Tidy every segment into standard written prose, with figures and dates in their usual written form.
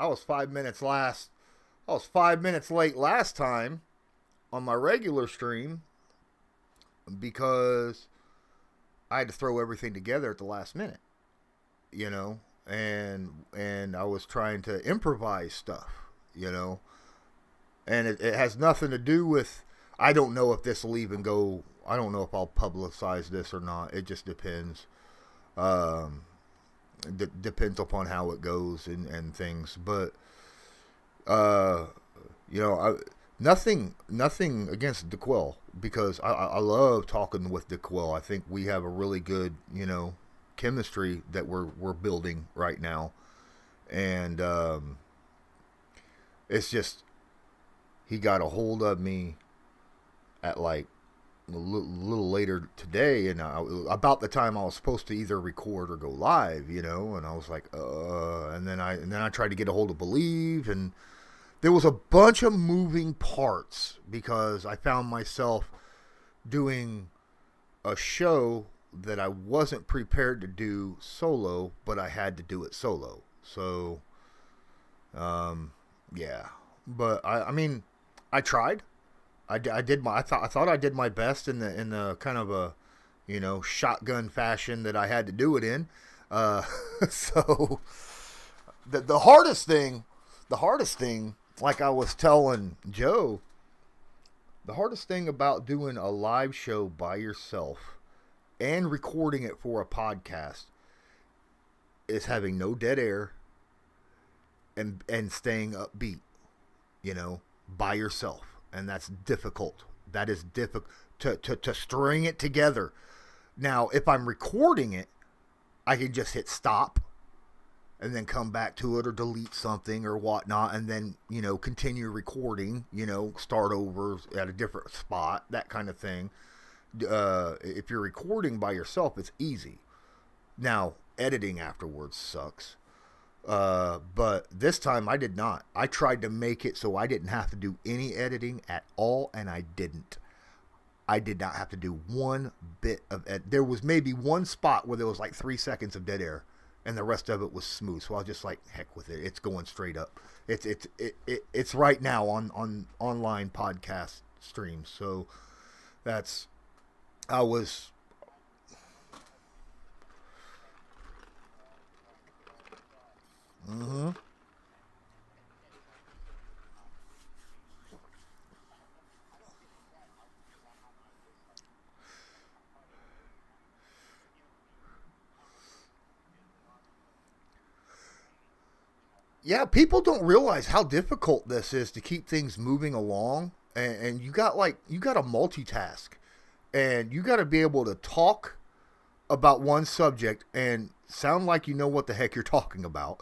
was 5 minutes last. I was 5 minutes late last time on my regular stream because I had to throw everything together at the last minute, you know, and I was trying to improvise stuff, you know, and it has nothing to do with. I don't know if this will even go. I don't know if I'll publicize this or not. It just depends. Um, depends upon how it goes and things, but uh, you know, nothing against DeQuell because I love talking with DeQuell. I think we have a really good, you know, chemistry that we're building right now, and it's just he got a hold of me at like a little later today, and about the time I was supposed to either record or go live, you know, and I was like, and then I tried to get a hold of Believe, and there was a bunch of moving parts because I found myself doing a show that I wasn't prepared to do solo, but I had to do it solo. So, yeah, but I mean, I tried. I did my. I thought I did my best in the kind of a, you know, shotgun fashion that I had to do it in. So the hardest thing, like I was telling Joe, the hardest thing about doing a live show by yourself and recording it for a podcast is having no dead air and staying upbeat, you know, by yourself. And that's difficult. That is difficult to string it together. Now, if I'm recording it, I can just hit stop and then come back to it or delete something or whatnot and then, you know, continue recording, you know, start over at a different spot, that kind of thing. If you're recording by yourself, it's easy. Now, editing afterwards sucks. But this time I did not. I tried to make it so I didn't have to do any editing at all, and I didn't. I did not have to do one bit of there was maybe one spot where there was like 3 seconds of dead air, and the rest of it was smooth. So I was just like, heck with it. It's going straight up. It's right now on online podcast streams. So that's I was. Mm-hmm. Yeah, people don't realize how difficult this is to keep things moving along, and you got to multitask, and you got to be able to talk about one subject and sound like you know what the heck you're talking about.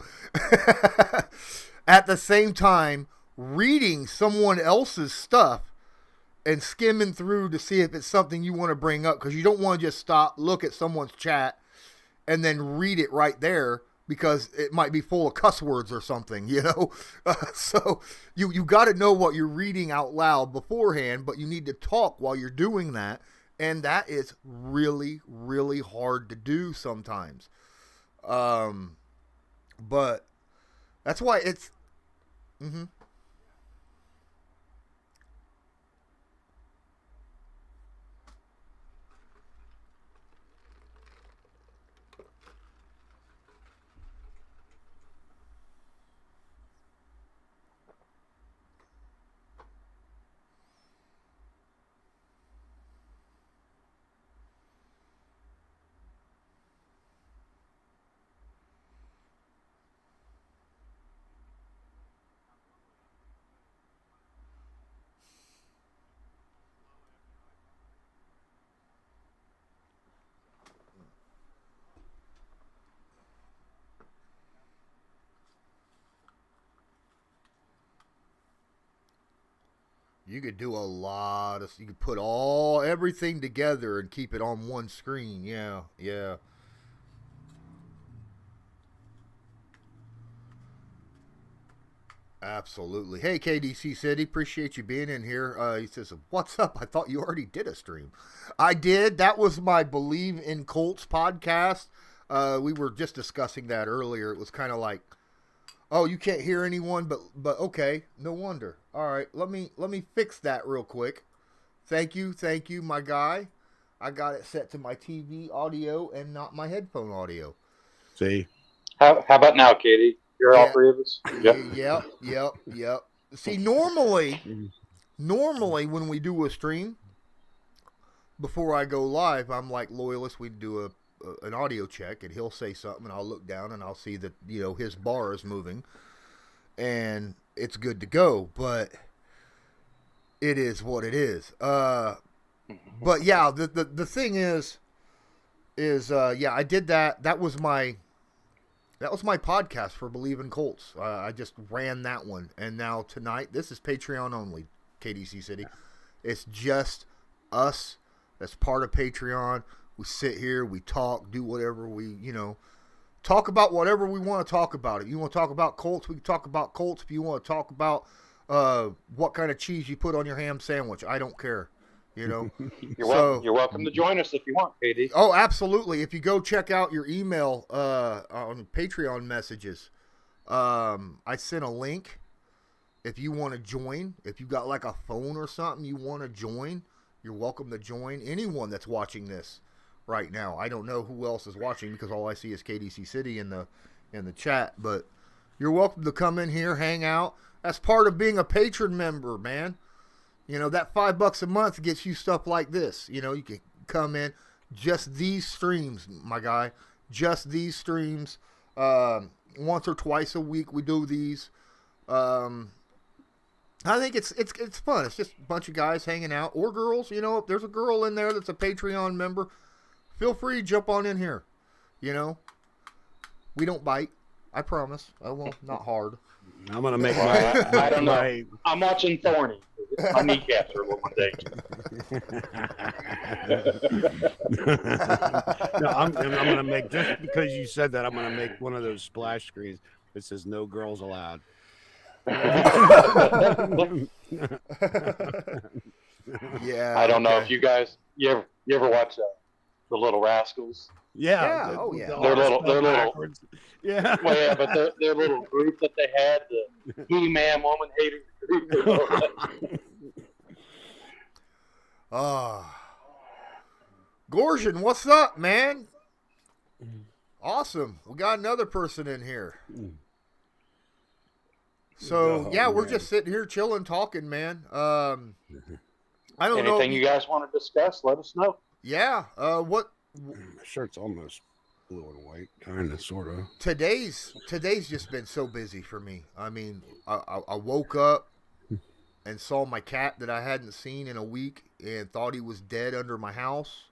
At the same time, reading someone else's stuff and skimming through to see if it's something you want to bring up because you don't want to just stop, look at someone's chat, and then read it right there because it might be full of cuss words or something, you know? So you got to know what you're reading out loud beforehand, but you need to talk while you're doing that. And that is really, really hard to do sometimes. But that's why it's... Mm-hmm. You could do a lot of. You could put everything together and keep it on one screen. Yeah, yeah, absolutely. Hey, KDC City, appreciate you being in here. He says, "What's up? I thought you already did a stream." I did. That was my Believe in Colts podcast. We were just discussing that earlier. It was kind of like Oh, you can't hear anyone, but okay, no wonder. All right, let me fix that real quick. Thank you, my guy. I got it set to my TV audio and not my headphone audio. See? How about now, Katie? You're all Yeah, three of us? Yep. yep. See, normally when we do a stream before I go live, I'm like Loyalist. We do an audio check, and he'll say something, and I'll look down and I'll see that his bar is moving, and it's good to go. But it is what it is. But yeah, the thing is yeah, I did that. That was my podcast for Believe in Colts. I just ran that one, and now tonight this is Patreon only. KDC City, it's just us. That's part of Patreon. We sit here, we talk, do whatever we talk about whatever we want to talk about. If you want to talk about Colts, we can talk about Colts. If you want to talk about what kind of cheese you put on your ham sandwich, I don't care. You're welcome to join us if you want, KD. Oh, absolutely. If you go check out your email on Patreon messages, I sent a link. If you want to join, if you got like a phone or something you want to join, you're welcome to join. Anyone that's watching this right now, I don't know who else is watching because all I see is KDC City in the chat, but you're welcome to come in here, hang out. That's part of being a patron member, man. That $5 a month gets you stuff like this. You can come in. Just these streams, my guy. Just these streams. Once or twice a week we do these. I think it's fun. It's just a bunch of guys hanging out, or girls. If there's a girl in there that's a Patreon member, feel free to jump on in here. We don't bite. I promise. I won't. Not hard. I'm gonna make my. I don't know. I'm watching Thorny. My kneecaps are a little No, I'm gonna make, just because you said that, I'm gonna make one of those splash screens that says "No girls allowed." Yeah. I don't know if you guys you ever watch The Little Rascals. Yeah. Oh yeah. They're little. Yeah. Well, yeah, but their little group that they had, the He-Man Woman Hater group. Gorgon, what's up, man? Awesome. We got another person in here. So yeah, we're just sitting here chilling, talking, man. I don't know. Anything you guys want to discuss? Let us know. Yeah. What? My shirt's almost blue and white, kind of, sort of. Today's just been so busy for me. I mean, I woke up and saw my cat that I hadn't seen in a week and thought he was dead under my house.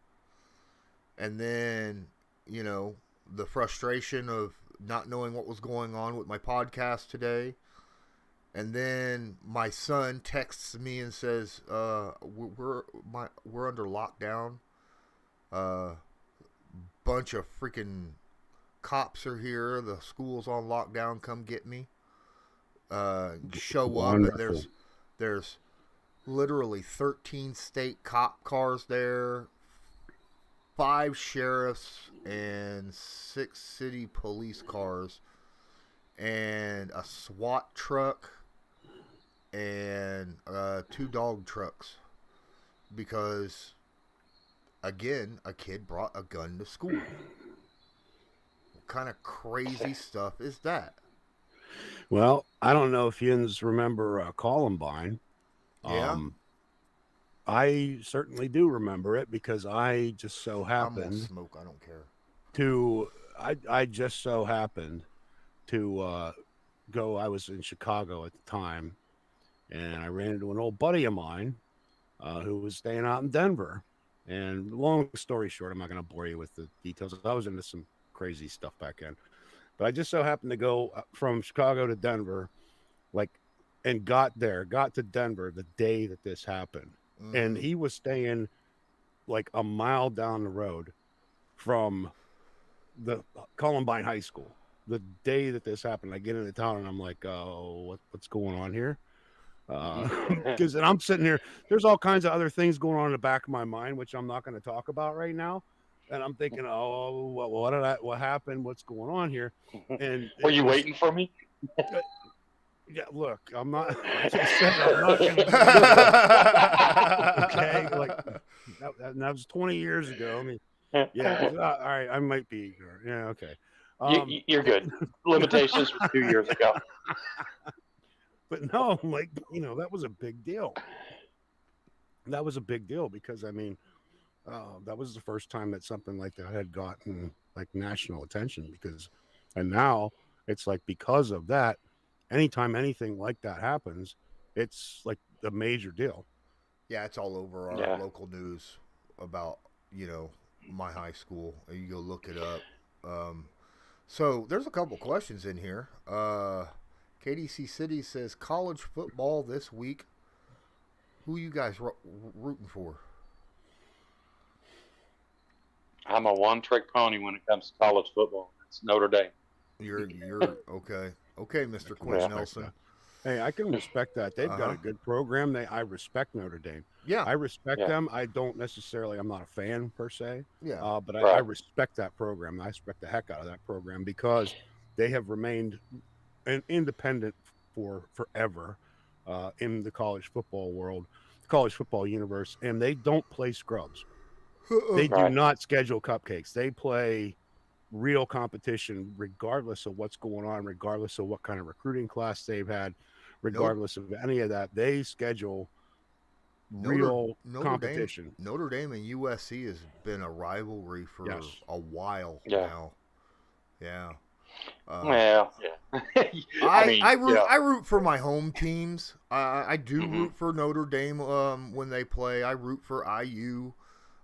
And then, the frustration of not knowing what was going on with my podcast today. And then my son texts me and says, we're under lockdown. Bunch of freaking cops are here. The school's on lockdown. Come get me. Show Wonderful. up, and there's literally 13 state cop cars there, 5 sheriffs, and 6 city police cars, and a SWAT truck, and 2 dog trucks, because again, a kid brought a gun to school. What kind of crazy stuff is that? Well, I don't know if you remember Columbine. Yeah. I certainly do remember it, because I just so I'm happened gonna smoke. I don't care. I just so happened to go. I was in Chicago at the time, and I ran into an old buddy of mine who was staying out in Denver. And long story short, I'm not going to bore you with the details. I was into some crazy stuff back then. But I just so happened to go from Chicago to Denver, and got to Denver the day that this happened. Mm-hmm. And he was staying like a mile down the road from the Columbine High School. The day that this happened, I get into town and I'm like, oh, what's going on here? Because I'm sitting here, there's all kinds of other things going on in the back of my mind, which I'm not going to talk about right now. And I'm thinking, what happened? What's going on here? And were you waiting for me? Yeah, look, I'm not. Like I said, I'm not going to belittle. Okay, like that was 20 years ago. I mean, yeah. All right, I might be ignorant. Yeah, okay. You're good. Limitations was 2 years ago. But no, like that was a big deal. That was a big deal because I mean, that was the first time that something like that had gotten like national attention. And now it's like because of that, anytime anything like that happens, it's like a major deal. Yeah, it's all over our Yeah. local news about my high school. You go look it up. So there's a couple questions in here. KDC City says college football this week. Who you guys rooting for? I'm a one-trick pony when it comes to college football. It's Notre Dame. You're okay. Okay, Mr. Quentin Nelson. Hey, I can respect that. They've got a good program. I respect Notre Dame. Yeah, I respect them. I don't necessarily. I'm not a fan per se. Yeah, but I respect that program. I respect the heck out of that program because they have remained an independent for forever in the college football world, college football universe, and they don't play scrubs. They do not schedule cupcakes. They play real competition regardless of what's going on, regardless of what kind of recruiting class they've had, regardless of any of that. They schedule real competition. Notre Dame and USC has been a rivalry for a while now. Yeah. I root for my home teams. I do root for Notre Dame when they play. I root for IU.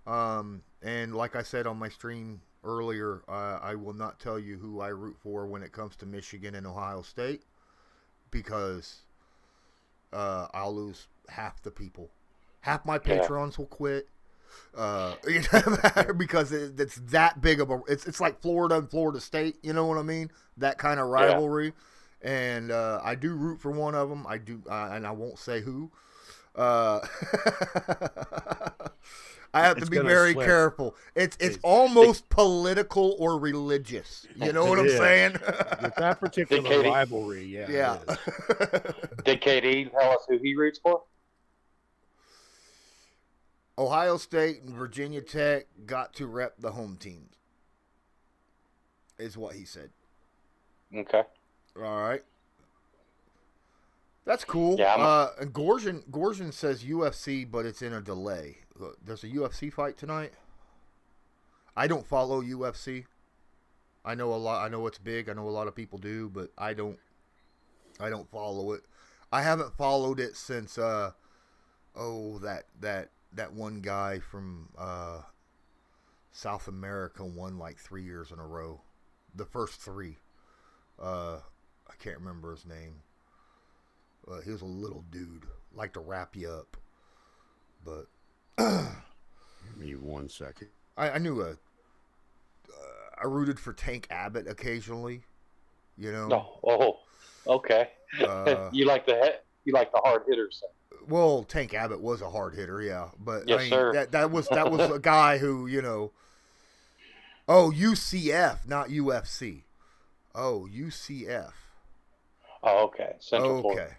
And like I said on my stream earlier, I will not tell you who I root for when it comes to Michigan and Ohio State because I'll lose half the people. Half my patrons will quit. Because it's that big of a it's like Florida and Florida State, you know what I mean? That kind of rivalry. And I do root for one of them. I do, and I won't say who. I have to be very careful. It's almost political or religious. You know what I'm saying? With that particular rivalry, yeah. Did KD tell us who he roots for? Ohio State and Virginia Tech got to rep the home teams, is what he said. Okay. All right. That's cool. Yeah, and Gorgian says UFC, but it's in a delay. There's a UFC fight tonight. I don't follow UFC. I know a lot. I know it's big. I know a lot of people do, but I don't follow it. I haven't followed it since that one guy from South America won like 3 years in a row. The first three. I can't remember his name. He was a little dude. Liked to wrap you up. But give me 1 second. I knew I rooted for Tank Abbott occasionally. You know. Oh, okay. You like the hard hitters. Well, Tank Abbott was a hard hitter, yeah. But yes, sir. That was a guy who, Oh, UCF, not UFC. Oh, UCF. Oh, okay. Central Florida.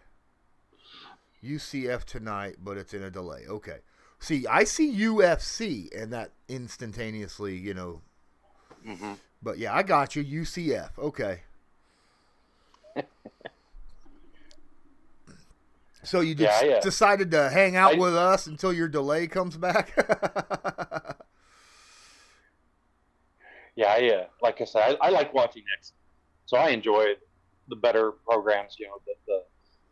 UCF tonight, but it's in a delay. Okay. See, I see UFC, and that instantaneously, Mm-hmm. But yeah, I got you. UCF. Okay. So you just decided to hang out with us until your delay comes back? Yeah. Like I said, I like watching X. So I enjoy the better programs,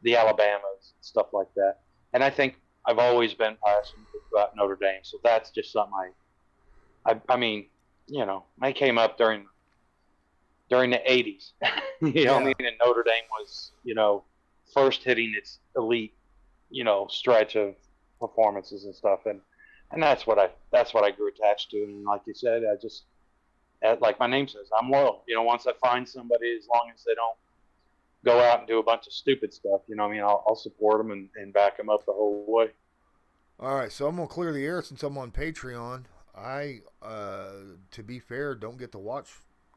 the Alabamas, stuff like that. And I think I've always been passionate about Notre Dame. So that's just something I mean, I came up during the 80s. You know what I mean? And Notre Dame was, first hitting its elite, stretch of performances and stuff. And that's what I grew attached to. And like you said, I just, like my name says, I'm loyal. Once I find somebody, as long as they don't go out and do a bunch of stupid stuff, I'll support them and back them up the whole way. All right, so I'm going to clear the air since I'm on Patreon. I, to be fair, don't get to watch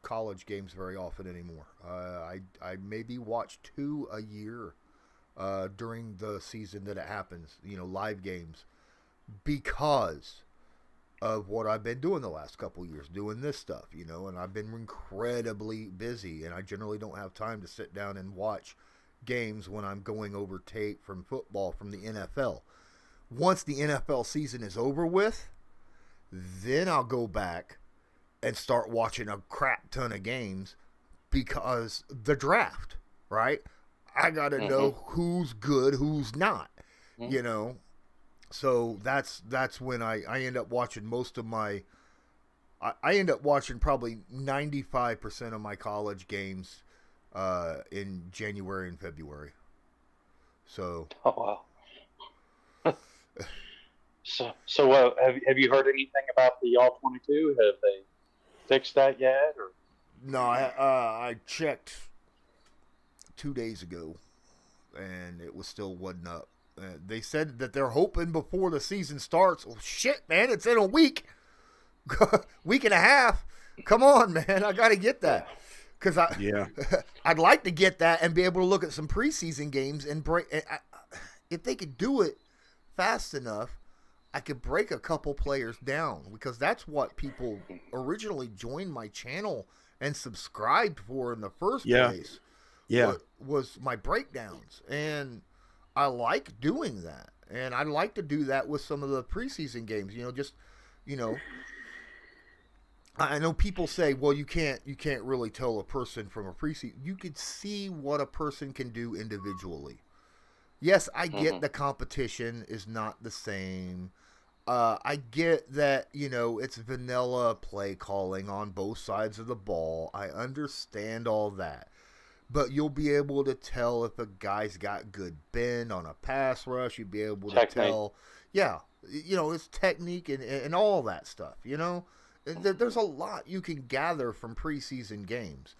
college games very often anymore. I maybe watch 2 a year during the season that it happens. Live games, because of what I've been doing the last couple years, doing this stuff. And I've been incredibly busy, and I generally don't have time to sit down and watch games when I'm going over tape from football from the NFL. Once the NFL season is over with, then I'll go back and start watching a crap ton of games, because the draft, right? I got to know who's good, who's not, So that's when I end up watching most of my I end up watching probably 95% of my college games in January and February. So Oh wow. So have you heard anything about the All 22? Have they fixed that yet? Or no, I checked 2 days ago, and it was still wasn't up. They said that they're hoping before the season starts. Oh shit, man! It's in a week, week and a half. Come on, man! I got to get that, because I'd like to get that and be able to look at some preseason games and break. If they could do it fast enough, I could break a couple players down, because that's what people originally joined my channel and subscribed for in the first place. Yeah, was my breakdowns, and I like doing that, and I'd like to do that with some of the preseason games. I know people say, well, you can't really tell a person from a preseason. You could see what a person can do individually. Yes, I get the competition is not the same. I get that, it's vanilla play calling on both sides of the ball. I understand all that. But you'll be able to tell if a guy's got good bend on a pass rush. You'll be able to tell. Yeah, it's technique and all that stuff, There's a lot you can gather from preseason games.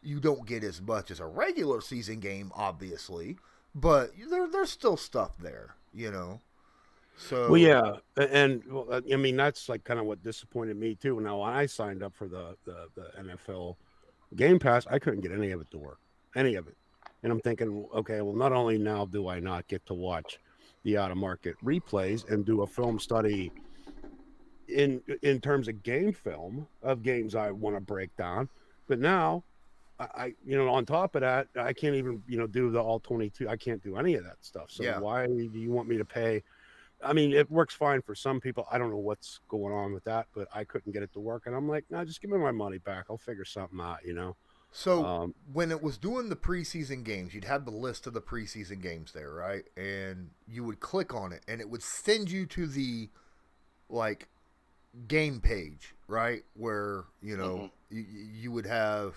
You don't get as much as a regular season game, obviously, but there's still stuff there, So well, yeah, and I mean that's like kind of what disappointed me too. Now, when I signed up for the NFL Game Pass, I couldn't get any of it to work, any of it, and I'm thinking, okay, well, not only now do I not get to watch the out of market replays and do a film study in terms of game film of games I want to break down, but now I on top of that, I can't even do the all 22. I can't do any of that stuff. So why do you want me to pay? I mean, it works fine for some people. I don't know what's going on with that, but I couldn't get it to work, and I'm like, no, just give me my money back. I'll figure something out. So when it was doing the preseason games, you'd have the list of the preseason games there, right? And you would click on it, and it would send you to the game page, right? Where you would have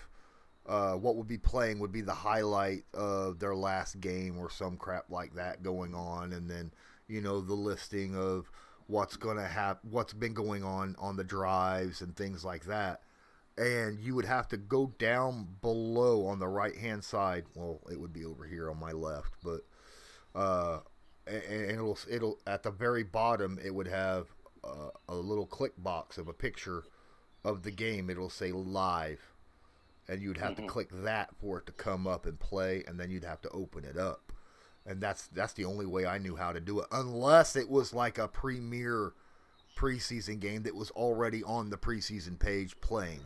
what would be playing would be the highlight of their last game or some crap like that going on, and then the listing of what's gonna happen, what's been going on the drives and things like that. And you would have to go down below on the right hand side. Well, it would be over here on my left, but and it'll at the very bottom it would have a little click box of a picture of the game. It'll say live, and you'd have to click that for it to come up and play, and then you'd have to open it up. And that's the only way I knew how to do it, unless it was like a premier preseason game that was already on the preseason page playing,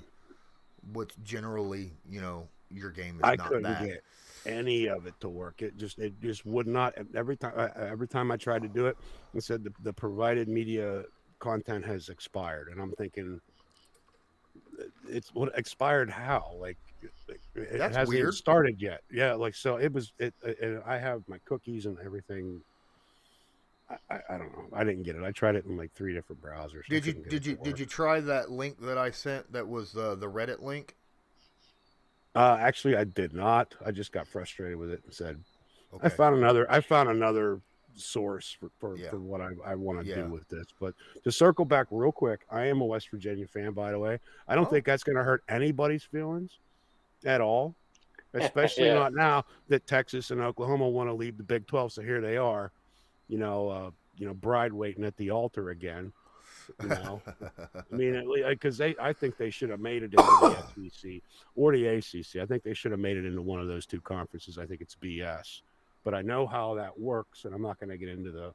which generally, your game is not that. I couldn't get any of it to work. It just would not. Every time I tried to do it, it said the provided media content has expired, and I'm thinking, it's what expired how? Like it hasn't weird. Even started yet. Yeah, so it was. I have my cookies and everything. I don't know. I didn't get it. I tried it in like 3 different browsers. Did you try that link that I sent? That was the Reddit link. Actually, I did not. I just got frustrated with it and said, okay. I found another source for what I want to do with this. But to circle back real quick, I am a West Virginia fan, by the way. I don't think that's going to hurt anybody's feelings at all, especially not now that Texas and Oklahoma want to leave the Big 12. So here they are, bride waiting at the altar again. You know, I mean, because I think they should have made it into the SEC or the ACC. I think they should have made it into one of those two conferences. I think it's BS, but I know how that works, and I'm not going to get into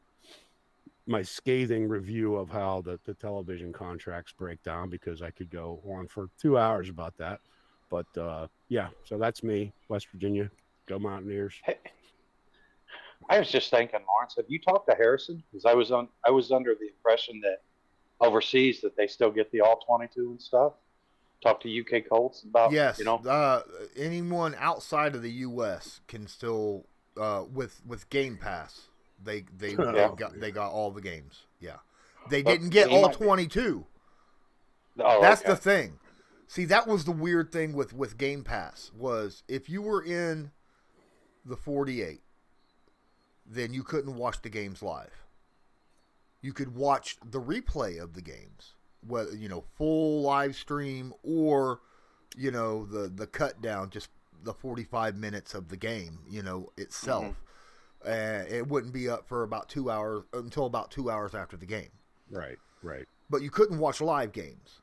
my scathing review of how the television contracts break down because I could go on for 2 hours about that. But yeah, so that's me, West Virginia. Go Mountaineers. Hey, I was just thinking, Lawrence, have you talked to Harrison? Because I was under the impression that overseas that they still get the all 22 and stuff. Talk to UK Colts about Yes, anyone outside of the U.S. can still with Game Pass. They got all the games. Yeah, they didn't get all 22. That's the thing. See, that was the weird thing with Game Pass was if you were in the 48, then you couldn't watch the games live. You could watch the replay of the games, whether full live stream or the cut down, just the 45 minutes of the game itself. Mm-hmm. It wouldn't be up for about 2 hours until about 2 hours after the game. Right. But you couldn't watch live games.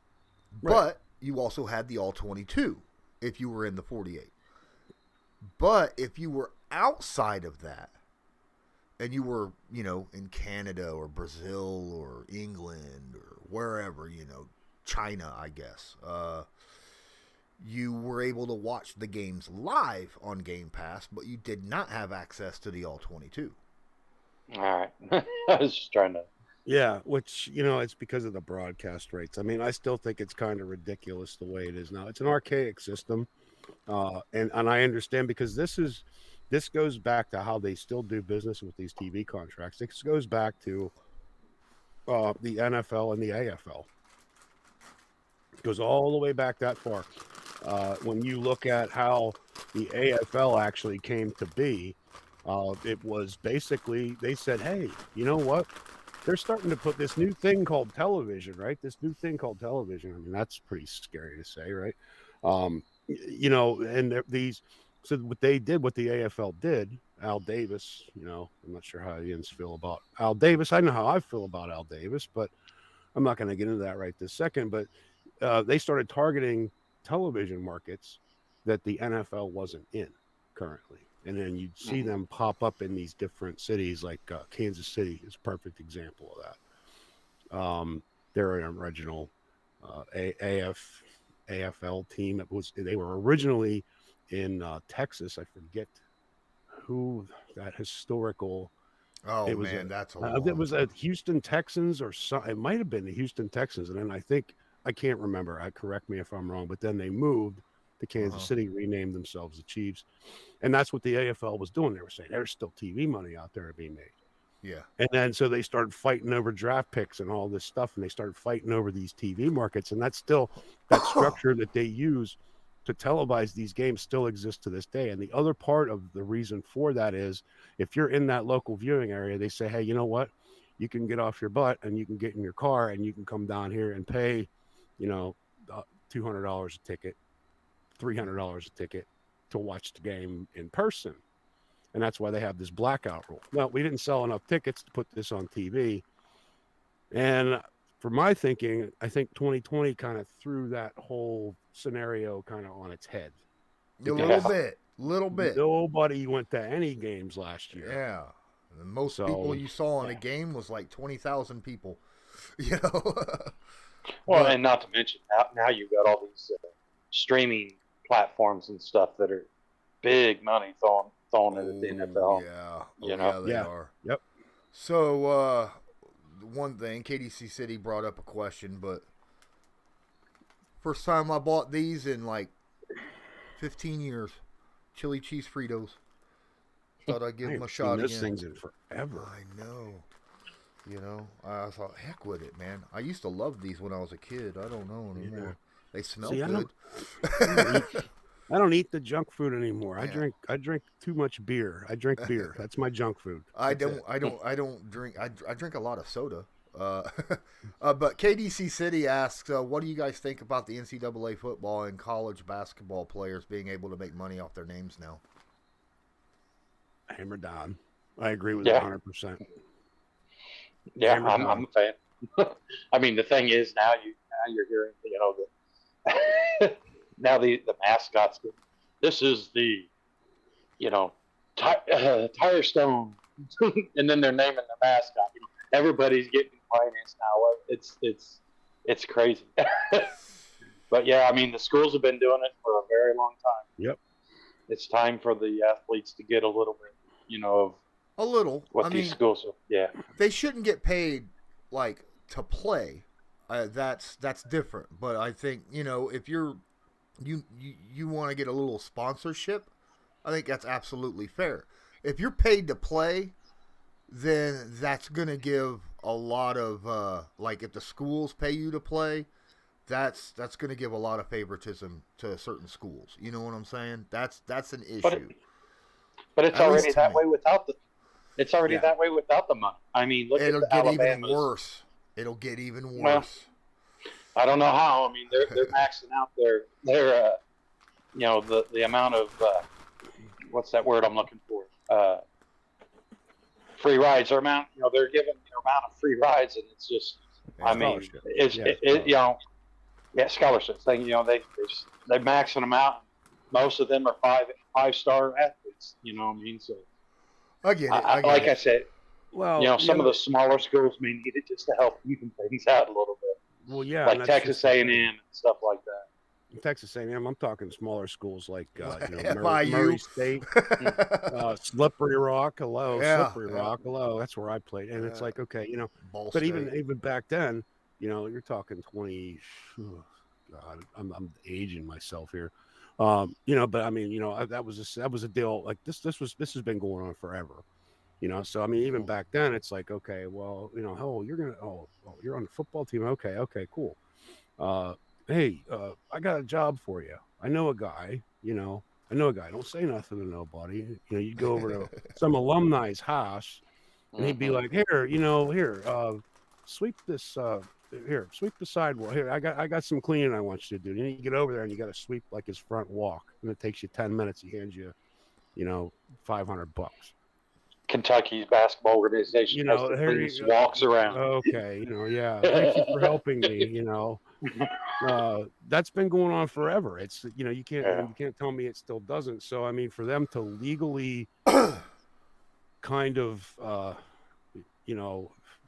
Right. But you also had the all 22 if you were in the 48. But if you were outside of that, and you were, in Canada or Brazil or England or wherever, China, I guess, you were able to watch the games live on Game Pass, but you did not have access to the all 22. All right. I was just trying to. Yeah, which, it's because of the broadcast rates. I mean, I still think it's kind of ridiculous the way it is now. It's an archaic system. And I understand because this goes back to how they still do business with these TV contracts. This goes back to the NFL and the AFL. It goes all the way back that far. When you look at how the AFL actually came to be, it was basically they said, hey, you know what? They're starting to put this new thing called television, right? This new thing called television. I mean, that's pretty scary to say, right? And these. So what they did, what the AFL did, Al Davis, I'm not sure how the Ians feel about Al Davis. I know how I feel about Al Davis, but I'm not going to get into that right this second. But they started targeting television markets that the NFL wasn't in currently. And then you'd see them pop up in these different cities, like Kansas City is a perfect example of that. They're an original AFL team. They were originally in Texas. I forget who that historical. Oh, it was that's a it was a Houston Texans or something. It might have been the Houston Texans, and then I can't remember. Correct me if I'm wrong, but then they moved to Kansas City, renamed themselves the Chiefs, and that's what the AFL was doing. They were saying there's still TV money out there to be made. Yeah, and then so they started fighting over draft picks and all this stuff, and they started fighting over these TV markets, and that's still that structure that they use to televise these games still exists to this day. And the other part of the reason for that is if you're in that local viewing area, they say, hey, you know what? You can get off your butt and you can get in your car and you can come down here and pay, $200 a ticket, $300 a ticket to watch the game in person. And that's why they have this blackout rule. Well, we didn't sell enough tickets to put this on TV. And for my thinking, I think 2020 kind of threw that whole scenario kind of on its head. A little bit. Nobody went to any games last year. Yeah. The most people you saw in a game was like 20,000 people. Well, and not to mention, now you've got all these streaming platforms and stuff that are big money thrown at the NFL. Yeah. They are. Yep. So, one thing, KDC City brought up a question, but first time I bought these in like 15 years. Chili cheese Fritos. Thought I'd give them a shot again. Those things in forever. I know. I thought, heck with it, man. I used to love these when I was a kid. I don't know anymore. Yeah. They smell good. I don't eat the junk food anymore. Yeah. I drink too much beer. I drink beer. That's my junk food. I don't drink. I drink a lot of soda. But KDC City asks, what do you guys think about the NCAA football and college basketball players being able to make money off their names now? Hammer down. I agree with 100%. Yeah, I'm a fan. I mean, the thing is now you're hearing, now the mascots. This is the, Tire Stone, and then they're naming the mascot. Everybody's getting financed now. It's crazy. But yeah, I mean, the schools have been doing it for a very long time. Yep. It's time for the athletes to get a little bit, of A little. what these schools are. Yeah. They shouldn't get paid like to play. That's different. But I think if you want to get a little sponsorship, I think that's absolutely fair. If you're paid to play, then that's gonna give a lot of like if the schools pay you to play, that's gonna give a lot of favoritism to certain schools. You know what I'm saying? That's an issue. But it's already that way without the. It's already that way without the money. I mean, look It'll at the get Alabama's. even worse. It'll get even worse. Well, I don't know how. I mean, they're maxing out their the amount of what's that word I'm looking for? Free rides. Or amount. They're giving their amount of free rides, and it's just. I mean, scholarships. They're maxing them out. Most of them are five-star athletes. You know what I mean? So. I get it. I said, well, some of the smaller schools may need it just to help even things out a little bit. Well, yeah, like Texas A&M and stuff like that. Texas A&M, I'm talking smaller schools like FIU. Murray State, Slippery Rock. Hello, Yeah, Slippery Rock. Hello, that's where I played, and it's like okay, Ball but State. even back then, you're talking 20. Oh, God, I'm aging myself here. But I mean, that was a deal like this. This has been going on forever. So I mean, even back then, it's like, okay, well, you're on the football team. Okay, cool. Hey, I got a job for you. I know a guy. Don't say nothing to nobody. You go over to some alumni's house, and he'd be like, sweep this. Sweep the sidewalk. Here, I got some cleaning I want you to do. And you get over there and you got to sweep like his front walk, and it takes you 10 minutes. He hands you, $500. Kentucky's basketball organization walks around. Okay, thank you for helping me. That's been going on forever. It's you can't tell me it still doesn't. So I mean, for them to legally kind of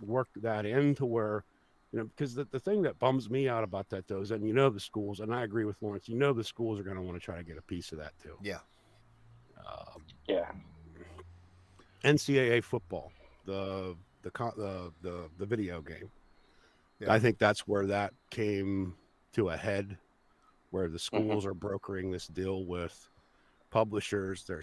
work that into where because the thing that bums me out about that though is and the schools, and I agree with Lawrence, the schools are going to want to try to get a piece of that too. Yeah. NCAA football, the video game. Yeah. I think that's where that came to a head, where the schools are brokering this deal with publishers. They're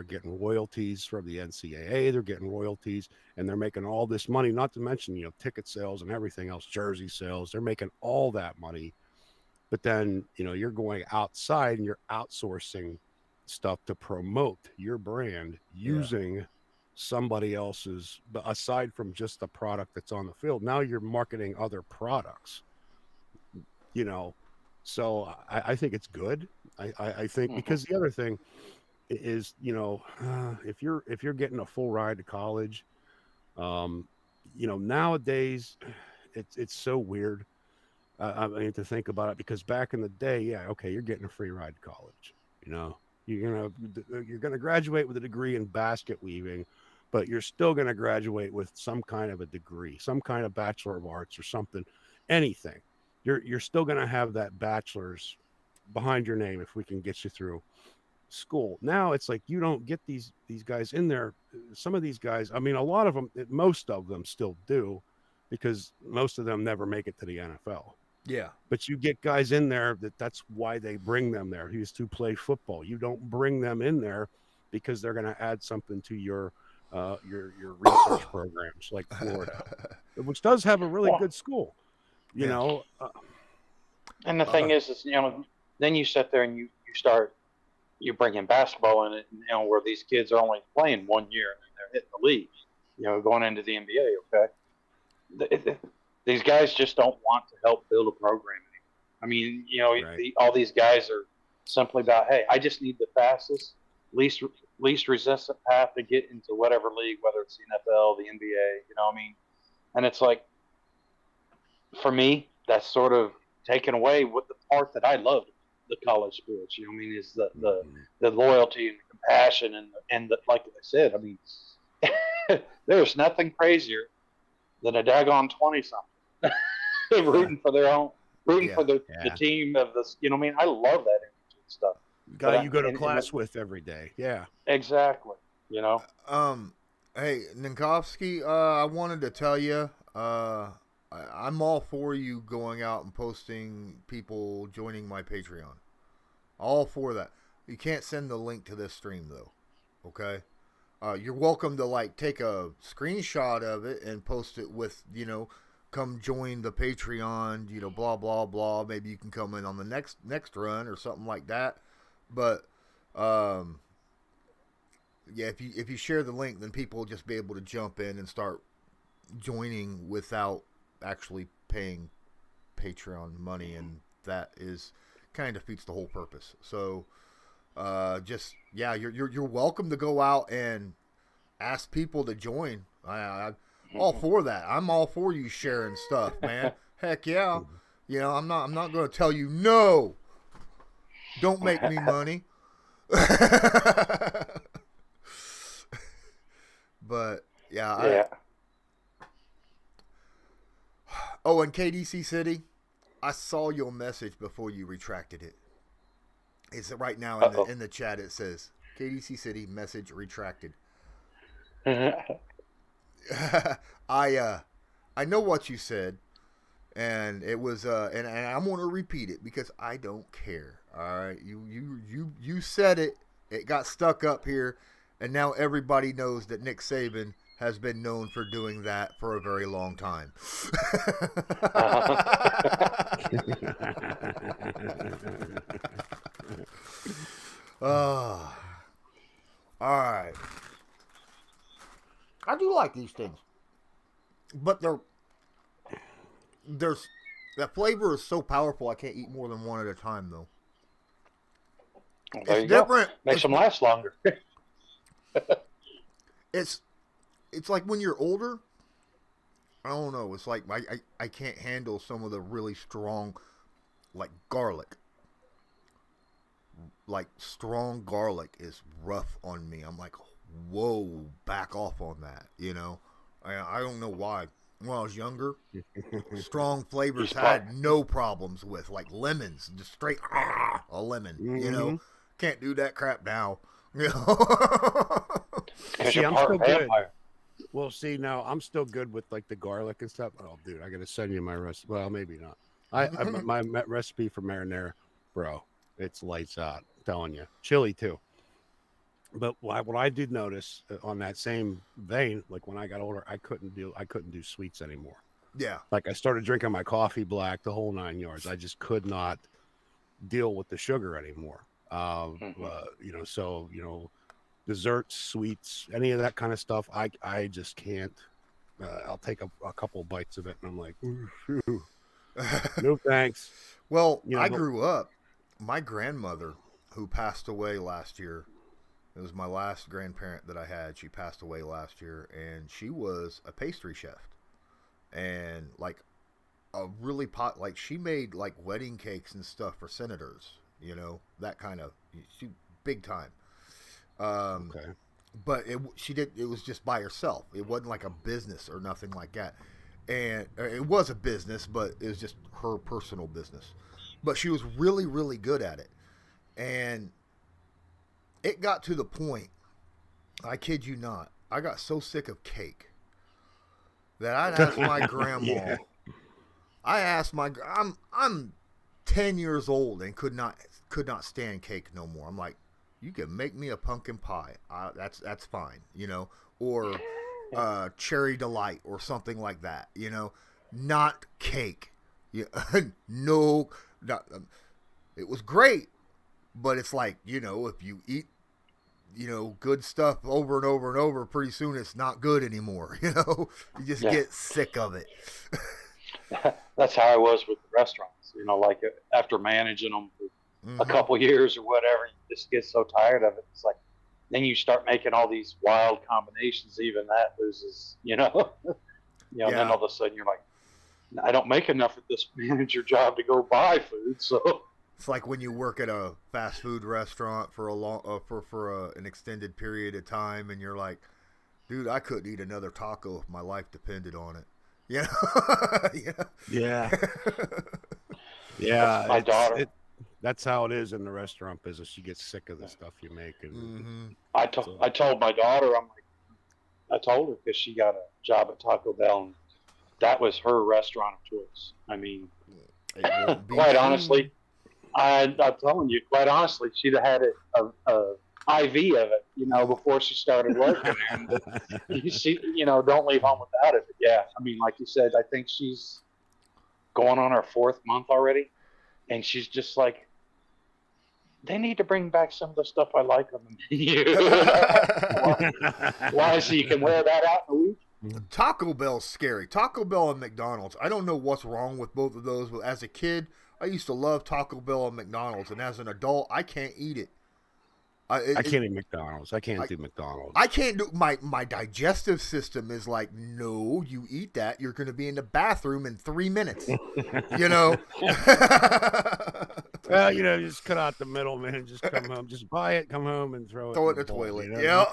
getting royalties from the NCAA. They're getting royalties, and they're making all this money. Not to mention, ticket sales and everything else, jersey sales. They're making all that money, but then you're going outside and you're outsourcing stuff to promote your brand using somebody else's, aside from just the product that's on the field. Now you're marketing other products, so I think it's good. I think because the other thing is, if you're getting a full ride to college, nowadays it's so weird. I mean, to think about it, because back in the day, you're getting a free ride to college. You're gonna graduate with a degree in basket weaving, but you're still gonna graduate with some kind of a degree, some kind of Bachelor of Arts or something, anything. You're still gonna have that bachelor's behind your name if we can get you through school. Now it's like you don't get these guys in there. Some of these guys, I mean, a lot of them, most of them still do, because most of them never make it to the NFL. Yeah. But you get guys in there that's why they bring them there. He used to play football. You don't bring them in there because they're going to add something to your research programs like Florida, which does have a really good school, And the thing is, then you sit there and you bring in basketball in it, where these kids are only playing 1 year and they're hitting the league, going into the NBA. Okay. These guys just don't want to help build a program anymore. I mean, all these guys are simply about, hey, I just need the fastest, least resistant path to get into whatever league, whether it's the NFL, the NBA, And it's like, for me, that's sort of taken away what the part that I loved the college sports. You know, what I mean, is the loyalty and the compassion and the, like I said, I mean, there's nothing crazier than a daggone 20 something rooting for their own, rooting for the team of this. You know, what I mean, I love that energy and stuff. Guy you go to class with every day. Yeah, exactly. You know. Hey, Ninkovsky, I wanted to tell you, I'm all for you going out and posting people joining my Patreon. All for that. You can't send the link to this stream though. Okay. You're welcome to like take a screenshot of it and post it with, you know, come join the Patreon, you know, blah blah blah. Maybe you can come in on the next run or something like that. But yeah, if you share the link, then people will just be able to jump in and start joining without actually paying Patreon money, and that is kind of defeats the whole purpose. So just yeah, you're welcome to go out and ask people to join. I'm all for that. I'm all for you sharing stuff, man. Heck yeah. You know, I'm not going to tell you no. Don't make me money. But yeah. Oh, and KDC City, I saw your message before you retracted it. It's right now in the chat. It says KDC City message retracted. I know what you said, and it was and I'm going to repeat it because I don't care. All right, you said it. It got stuck up here, and now everybody knows that Nick Saban has been known for doing that for a very long time. All right. I do like these things, but there's that flavor is so powerful. I can't eat more than one at a time, though. Well, there it's you different. Go. Makes them last longer. It's like when you're older. I don't know. It's like I can't handle some of the really strong, like garlic. Like strong garlic is rough on me. I'm like, whoa, back off on that. You know, I don't know why. When I was younger, strong flavors I had no problems with, like lemons, just straight a lemon. Mm-hmm. You know, can't do that crap now. You know. See, I'm still good. Well, see, now I'm still good with like the garlic and stuff. Oh, dude, I gotta send you my recipe. Well, maybe not. My recipe for marinara, bro. It's lights out. I'm telling you, chili too. But what I did notice on that same vein, like when I got older, I couldn't do sweets anymore. Yeah. Like I started drinking my coffee black, the whole 9 yards. I just could not deal with the sugar anymore. So desserts, sweets, any of that kind of stuff, I just can't. I'll take a couple bites of it, and I'm like, no thanks. Well, I grew up. My grandmother, who passed away last year, it was my last grandparent that I had. She passed away last year, and she was a pastry chef, and like a really like she made like wedding cakes and stuff for senators. You know, that kind of she big time. Okay. But it was just by herself. It wasn't like a business or nothing like that. And it was a business, but it was just her personal business. But she was really, really good at it. And it got to the point, I kid you not, I got so sick of cake that I'd ask my grandma. Yeah. I'm 10 years old and could not stand cake no more. I'm like, you can make me a pumpkin pie. That's fine, you know, or cherry delight or something like that, you know, not cake. Yeah, no, not, it was great, but it's like, you know, if you eat, you know, good stuff over and over and over, pretty soon it's not good anymore. You know, you just get sick of it. That's how I was with the restaurants. You know, like after managing them for a couple years or whatever, you just get so tired of it. It's like then you start making all these wild combinations. Even that loses, you know. And then all of a sudden you're like, I don't make enough at this manager job to go buy food, so It's like when you work at a fast food restaurant for a long an extended period of time, and you're like, dude, I couldn't eat another taco if my life depended on it. You know? Yeah. that's Yeah, my daughter. that's how it is in the restaurant business. You get sick of the stuff you make, and Mm-hmm. I told my daughter, I told her because she got a job at Taco Bell, and that was her restaurant of choice. I mean, It won't be quite soon. honestly, I'm telling you, quite honestly, she'd have had a IV of it, before she started working. And she, don't leave home without it. But yeah, I mean, like you said, I think she's going on her 4th month already, and she's just like, they need to bring back some of the stuff I like on the menu. Why? So you can wear that out in a week? Taco Bell's scary. Taco Bell and McDonald's. I don't know what's wrong with both of those, but as a kid, I used to love Taco Bell and McDonald's, and as an adult, I can't eat it. I can't eat McDonald's. I can't do McDonald's. I can't do my digestive system is like, no, you eat that, you're going to be in the bathroom in 3 minutes. You know. Well, just cut out the middle, man. Just come home, just buy it, come home, and throw it in the bowl, toilet. Yeah,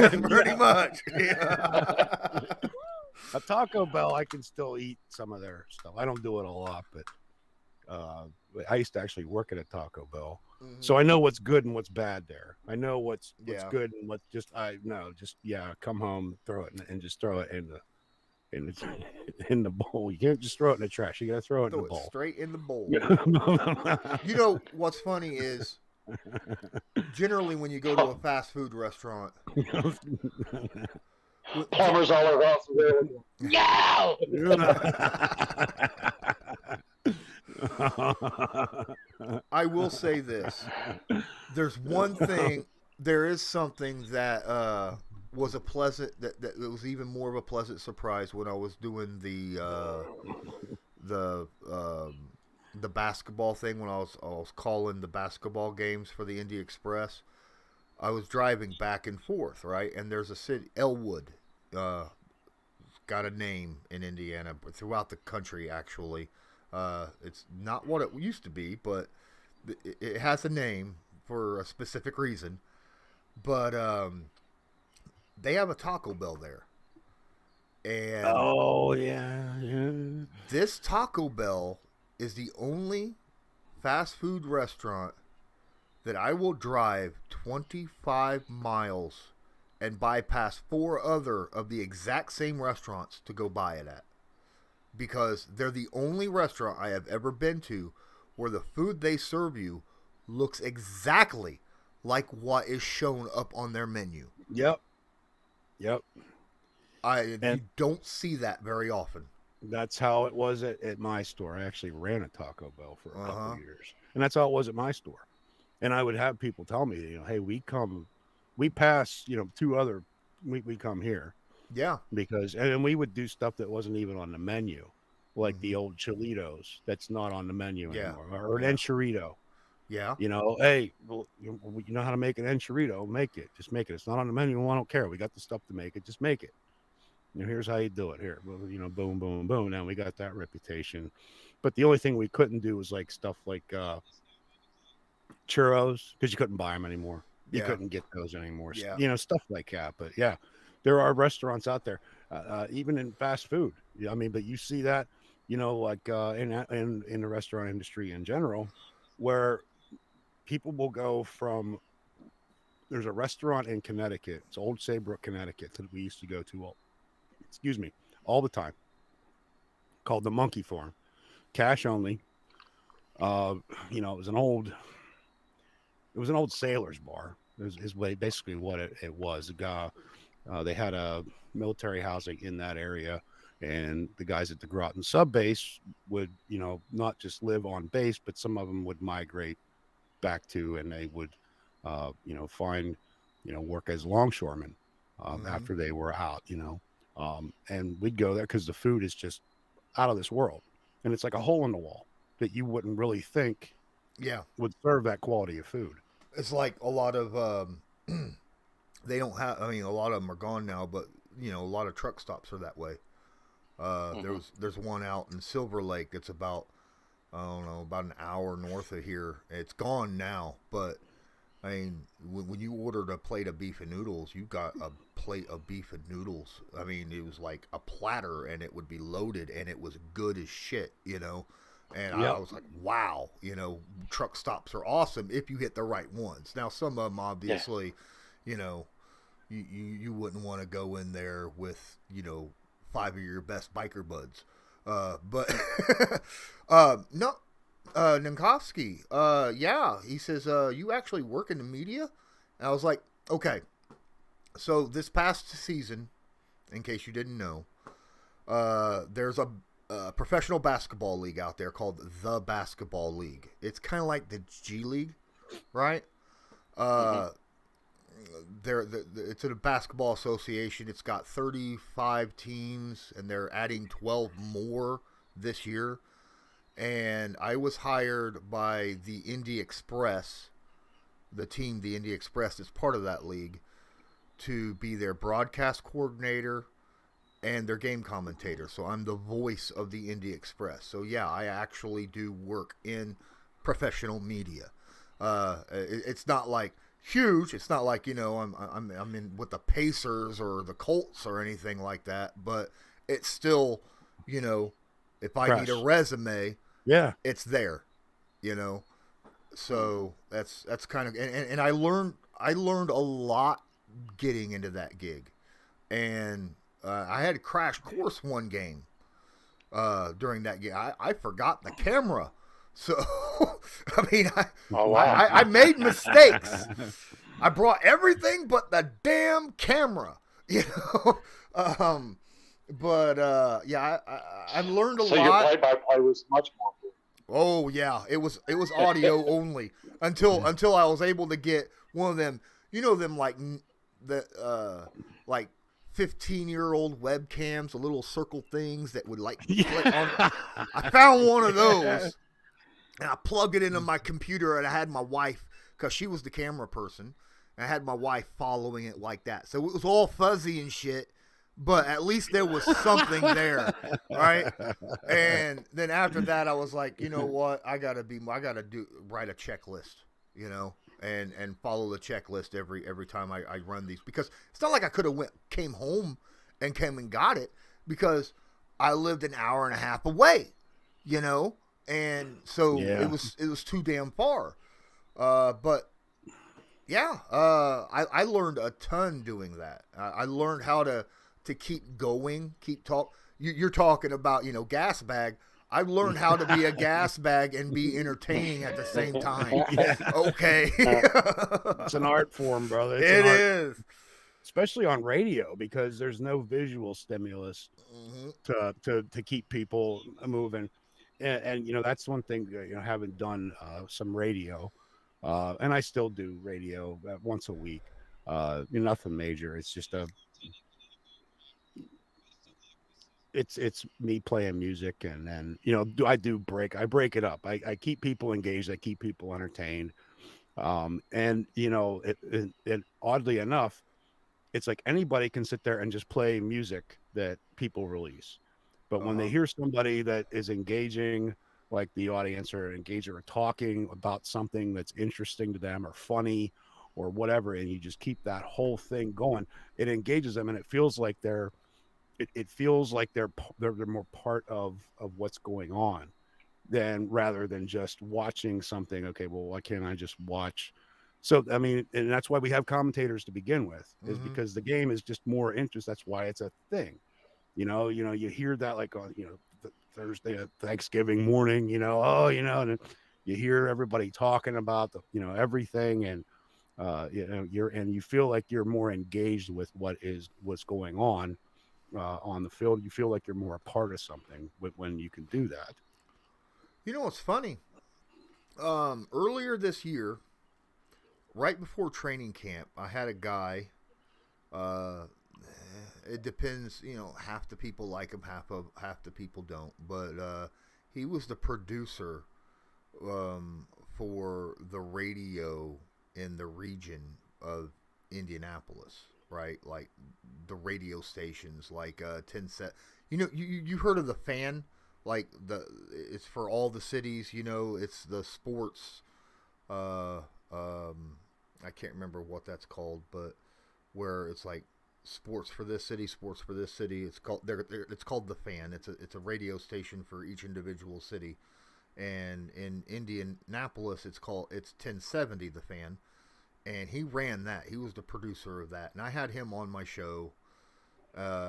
pretty much. Yeah. A Taco Bell, I can still eat some of their stuff. I don't do it a lot, but I used to actually work at a Taco Bell, so I know what's good and what's bad there. I know what's good and what's come home, throw it and just throw it in the bowl. You can't just throw it in the trash. You gotta throw it in the bowl. Straight in the bowl. What's funny is generally when you go to a fast food restaurant, plumbers all around the no. I will say this. There's one thing. There is something that was a pleasant. That was even more of a pleasant surprise when I was doing the basketball thing. When I was calling the basketball games for the Indy Express. I was driving back and forth, right? And there's a city, Elwood, got a name in Indiana, but throughout the country, actually. It's not what it used to be, but it has a name for a specific reason. But they have a Taco Bell there. And oh, yeah. This Taco Bell is the only fast food restaurant that I will drive 25 miles and bypass 4 other of the exact same restaurants to go buy it at. Because they're the only restaurant I have ever been to where the food they serve you looks exactly like what is shown up on their menu. Yep. You don't see that very often. That's how it was at my store. I actually ran a Taco Bell for a couple of years. And that's how it was at my store. And I would have people tell me, hey, we pass, 2 other, we come here. Yeah. And we would do stuff that wasn't even on the menu, like the old Cholitos that's not on the menu anymore, or an enchilito. Yeah. Hey, well, you know how to make an enchilito, make it. Just make it. It's not on the menu. Well, I don't care. We got the stuff to make it. Just make it. Here's how you do it. Here, well, boom, boom, boom. Now we got that reputation. But the only thing we couldn't do was like stuff like churros, because you couldn't buy them anymore. You couldn't get those anymore. Yeah. Stuff like that. But yeah, there are restaurants out there, even in fast food. I mean, but you see that, like in the restaurant industry in general, where people will go from. There's a restaurant in Connecticut. It's Old Saybrook, Connecticut, that we used to go to all the time, called the Monkey Farm. Cash only. It was an old sailor's bar. Is basically what it was. They had a military housing in that area, and the guys at the Groton sub base would, not just live on base, but some of them would migrate back to, and they would, find, work as longshoremen after they were out, and we'd go there because the food is just out of this world, and it's like a hole in the wall that you wouldn't really think would serve that quality of food. It's like a lot of they don't have, a lot of them are gone now, but a lot of truck stops are that way. There's one out in Silver Lake that's about, I don't know, about an hour north of here. It's gone now, but I mean, when you ordered a plate of beef and noodles, you got a plate of beef and noodles. I mean, it was like a platter, and it would be loaded, and it was good as shit, you know. And I was like, wow, you know, truck stops are awesome if you hit the right ones. Now, some of them, obviously, you know, you wouldn't want to go in there with, you know, 5 of your best biker buds. But no, Ninkovsky, yeah, he says, you actually work in the media? And I was like, okay, so this past season, in case you didn't know, there's a professional basketball league out there called the Basketball League. It's kind of like the G League, right? It's a basketball association. It's got 35 teams, and they're adding 12 more this year. And I was hired by the Indy Express, the Indy Express is part of that league, to be their broadcast coordinator and their game commentator. So I'm the voice of the Indy Express. So yeah, I actually do work in professional media. It's not like huge. It's not like, you know, I'm in with the Pacers or the Colts or anything like that. But it's still, you know, if I need a resume, it's there, you know. So that's kind of, and I learned a lot getting into that gig, and I had to crash course one game during that game. I forgot the camera. So, I mean, I made mistakes. I brought everything but the damn camera, you know. Yeah, I learned a lot. So your play-by-play was much more cool. Oh yeah, it was audio only until I was able to get one of them, you know, them like 15-year-old webcams, the little circle things that would like click on. I found one of those. And I plugged it into my computer, and I had my wife, because she was the camera person, and I had my wife following it like that. So it was all fuzzy and shit, but at least there was something there, right? And then after that, I was like, you know what? I gotta write a checklist, you know, and follow the checklist every time I run these, because it's not like I could have came home and came and got it, because I lived an hour and a half away, you know. And so it was too damn far. But yeah, I learned a ton doing that. I learned how to keep going, keep talk. You're talking about, you know, gas bag. I learned how to be a gas bag and be entertaining at the same time. Okay. It's an art form, brother. It is. Especially on radio, because there's no visual stimulus to keep people moving. And you know, that's one thing, you know, having done some radio, and I still do radio once a week. Nothing major. It's just it's me playing music, and then, you know, I break it up. I keep people engaged. I keep people entertained. And you know, it oddly enough, it's like anybody can sit there and just play music that people release. But when they hear somebody that is engaging, like the audience, or engaging or talking about something that's interesting to them or funny or whatever, and you just keep that whole thing going, it engages them, and it feels like they're more part of what's going on, rather than just watching something. Okay, well, why can't I just watch? So, I mean, and that's why we have commentators to begin with, is because the game is just more interest. That's why it's a thing. You know, you hear that, like, on, you know, Thursday, Thanksgiving morning, you know, and you hear everybody talking about you know, everything, and you know, you feel like you're more engaged with what's going on the field. You feel like you're more a part of something when you can do that. You know what's funny? Earlier this year, right before training camp, I had a guy. It depends, you know. Half the people like him, half the people don't. But he was the producer for the radio in the region of Indianapolis. right? Like the radio stations, like 10 set. You heard of the Fan? Like it's for all the cities. It's the sports. Uh, I can't remember what that's called, but where it's like sports for this city, sports for this city. It's called the Fan. It's a radio station for each individual city. And in Indianapolis, it's 1070 the Fan, and he ran that. He was the producer of that, and I had him on my show.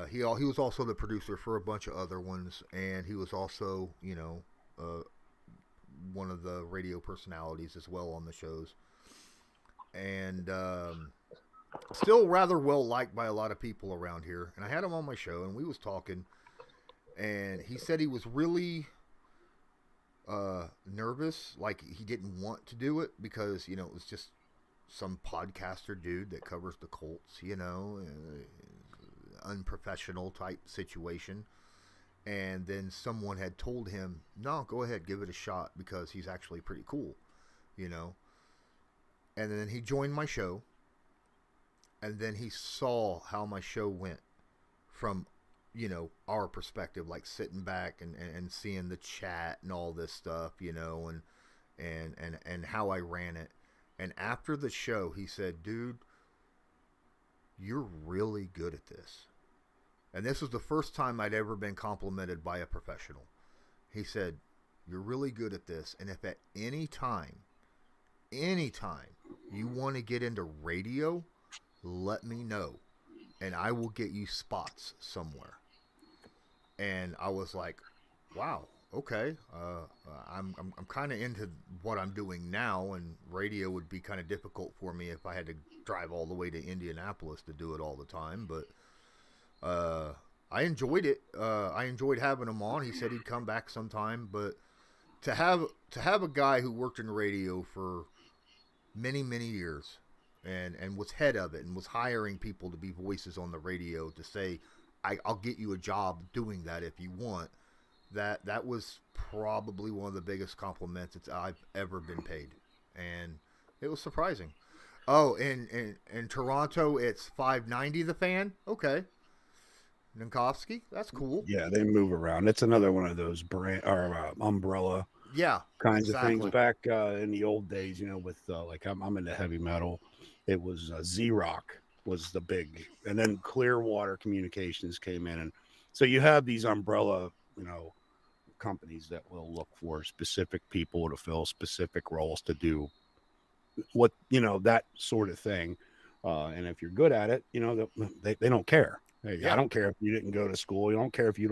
He was also the producer for a bunch of other ones, and he was also one of the radio personalities as well on the shows, and still rather well liked by a lot of people around here. And I had him on my show, and we was talking, and he said he was really nervous, like he didn't want to do it because it was just some podcaster dude that covers the Colts, unprofessional type situation. And then someone had told him, no, go ahead, give it a shot because he's actually pretty cool, And then he joined my show, and then he saw how my show went from our perspective, like sitting back and seeing the chat and all this stuff, and how I ran it. And after the show, he said, dude, you're really good at this. And this was the first time I'd ever been complimented by a professional. He said, you're really good at this. And if at any time you want to get into radio, let me know and I will get you spots somewhere. And I was like, wow, okay. I'm kind of into what I'm doing now, and radio would be kind of difficult for me if I had to drive all the way to Indianapolis to do it all the time. But I enjoyed it. I enjoyed having him on. He said he'd come back sometime. But to have a guy who worked in radio for many, many years and was head of it and was hiring people to be voices on the radio to say, I'll get you a job doing that if you want. That was probably one of the biggest compliments I've ever been paid, and it was surprising. Oh, in Toronto, it's 590 the Fan. Okay, Ninkowski, that's cool. Yeah, they move around. It's another one of those brand or umbrella kinds of things. Back in the old days, with like I'm into heavy metal. It was Z-Rock was the big, and then Clearwater Communications came in, and so you have these umbrella, companies that will look for specific people to fill specific roles to do what that sort of thing, and if you're good at it, they don't care. Hey, I don't care if you didn't go to school. I don't care if you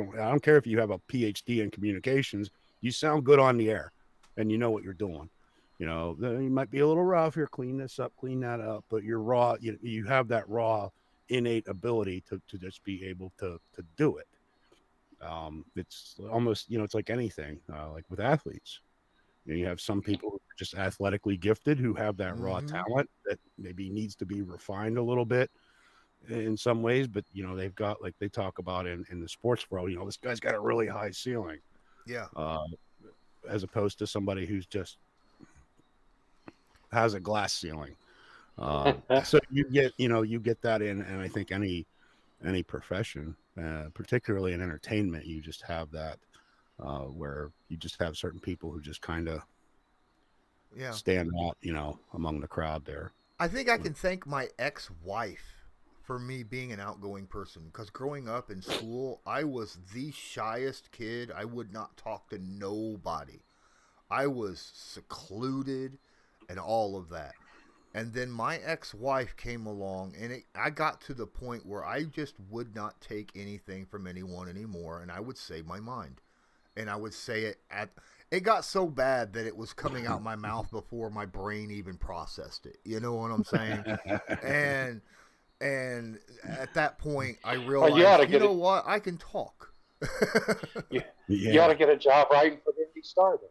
have a PhD in communications. You sound good on the air, and you know what you're doing. You might be a little rough here, clean this up, clean that up, but you're raw. You have that raw, innate ability to just be able to do it. It's almost, it's like anything, like with athletes. You have some people who are just athletically gifted who have that raw talent that maybe needs to be refined a little bit in some ways, but they've got, like they talk about in the sports world, this guy's got a really high ceiling. Yeah. As opposed to somebody who's just has a glass ceiling. So you get that in, and I think any profession, particularly in entertainment, you just have that where you just have certain people who just kind of stand out, among the crowd there. I think I can thank my ex-wife for me being an outgoing person, because growing up in school, I was the shyest kid. I would not talk to nobody. I was secluded and all of that. And then my ex-wife came along, and I got to the point where I just would not take anything from anyone anymore, and I would say my mind. And I would say it it got so bad that it was coming out my mouth before my brain even processed it. You know what I'm saying? And at that point, I realized, what? I can talk. You ought to get a job writing for the Indy Star then.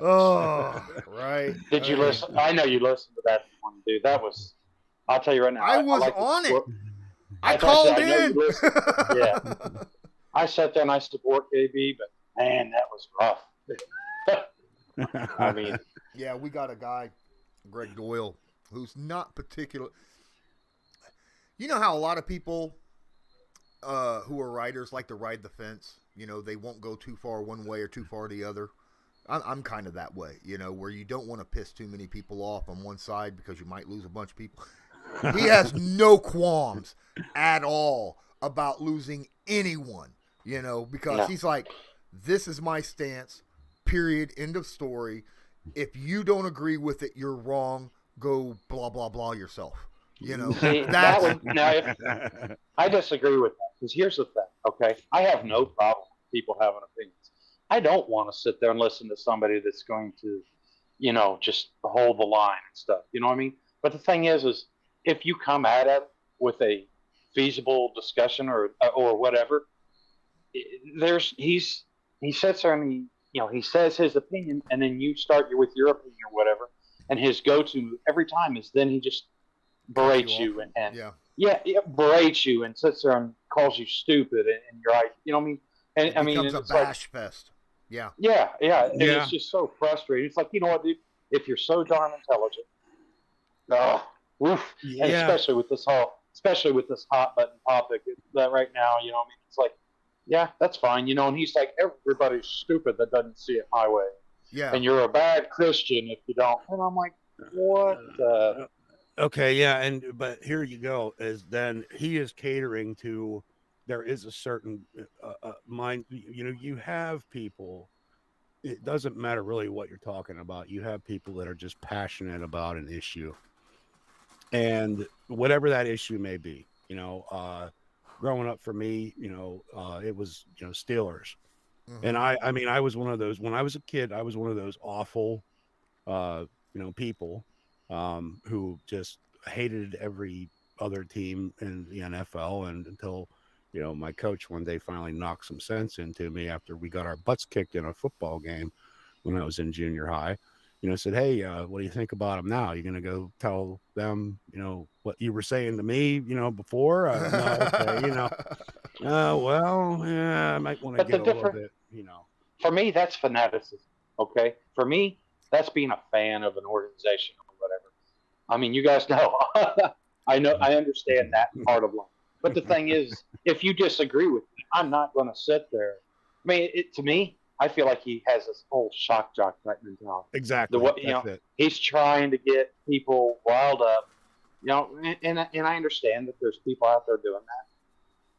Oh, right. Did you listen? I know you listened to that one, dude. That was, I'll tell you right now. I was on it. I called in. Yeah. I sat there and I support KB, but man, that was rough. I mean, yeah, we got a guy, Greg Doyle, who's not particular. You know how a lot of people who are writers like to ride the fence. You know, they won't go too far one way or too far the other. I'm kind of that way, you know, where you don't want to piss too many people off on one side because you might lose a bunch of people. He has no qualms at all about losing anyone, you know, because he's like, this is my stance, period, end of story. If you don't agree with it, you're wrong. Go blah, blah, blah yourself. You know, See, I disagree with that, because here's the thing, okay? I have no problem with people having opinions. I don't want to sit there and listen to somebody that's going to, you know, just hold the line and stuff. You know what I mean? But the thing is if you come at it with a feasible discussion or whatever, he sits there and he says his opinion, and then you start with your opinion or whatever, and his go-to every time is then he just berates you and berates you and sits there and calls you stupid and you're like, you know what I mean? And it becomes a bash fest. Yeah. And it's just so frustrating. It's like, you know what, dude? If you're so darn intelligent, and especially with this hot button topic that right now, you know what I mean? It's like, yeah, that's fine, you know. And he's like, everybody's stupid that doesn't see it my way. Yeah. And you're a bad Christian if you don't. And I'm like, what? Okay, yeah, but here you go. Is then he is catering to. There is a certain mind. You know, you have people. It doesn't matter really what you're talking about. You have people that are just passionate about an issue, and whatever that issue may be. You know, growing up for me, you know, it was Steelers, and I mean, I was one of those. When I was a kid, I was one of those awful, people who just hated every other team in the NFL, and until my coach one day finally knocked some sense into me after we got our butts kicked in a football game when I was in junior high. Said, hey, what do you think about them now? You're gonna go tell them, what you were saying to me, before? No, okay, well, yeah, I might want to get a little bit, For me, that's fanaticism. Okay, for me, that's being a fan of an organization or whatever. I mean, you guys know. I understand that part of life. But the thing is, if you disagree with me, I'm not going to sit there. I mean, to me, I feel like he has this whole shock jock type mentality. Exactly. He's trying to get people riled up. And I understand that there's people out there doing that.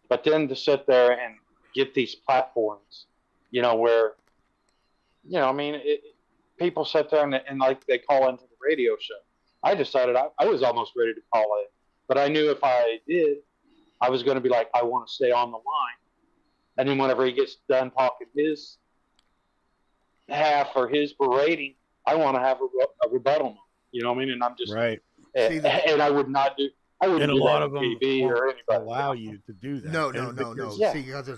But then to sit there and get these platforms, where, people sit there and like they call into the radio show. I decided I was almost ready to call in, but I knew if I did, I was going to be like, I want to stay on the line. And then whenever he gets done talking his half or his berating, I want to have a rebuttal moment. You know what I mean? And I'm just right. And I would not do. I wouldn't and do a lot that of them TV or anybody allow you to do that. No. Yeah. See, because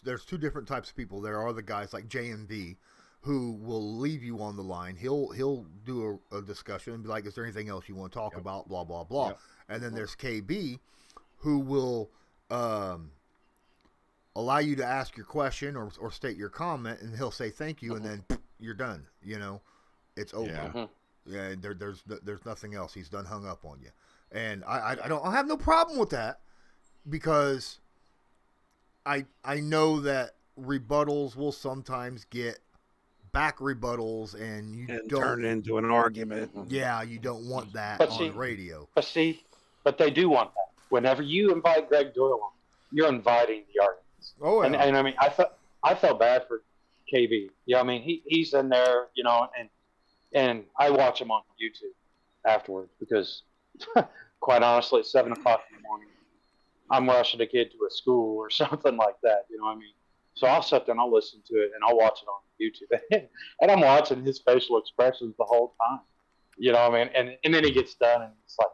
there's two different types of people. There are the guys like JMV who will leave you on the line. He'll do a discussion and be like, "Is there anything else you want to talk about?" Blah blah blah. Yep. And then there's KB, who will allow you to ask your question or state your comment, and he'll say thank you, and then you're done. It's over. Yeah, there's nothing else. He's done hung up on you, and I have no problem with that, because I know that rebuttals will sometimes get back rebuttals, and you don't turn it into an argument. Yeah, you don't want that on radio. But they do want that. Whenever you invite Greg Doyle on, you're inviting the arguments. Oh, yeah. And I mean, I felt bad for KB. Yeah, I mean, he's in there, and I watch him on YouTube afterwards because, quite honestly, at 7:00 in the morning, I'm rushing a kid to a school or something like that. You know what I mean? So I'll sit there and I'll listen to it and I'll watch it on YouTube. And I'm watching his facial expressions the whole time. You know what I mean? And then he gets done and it's like,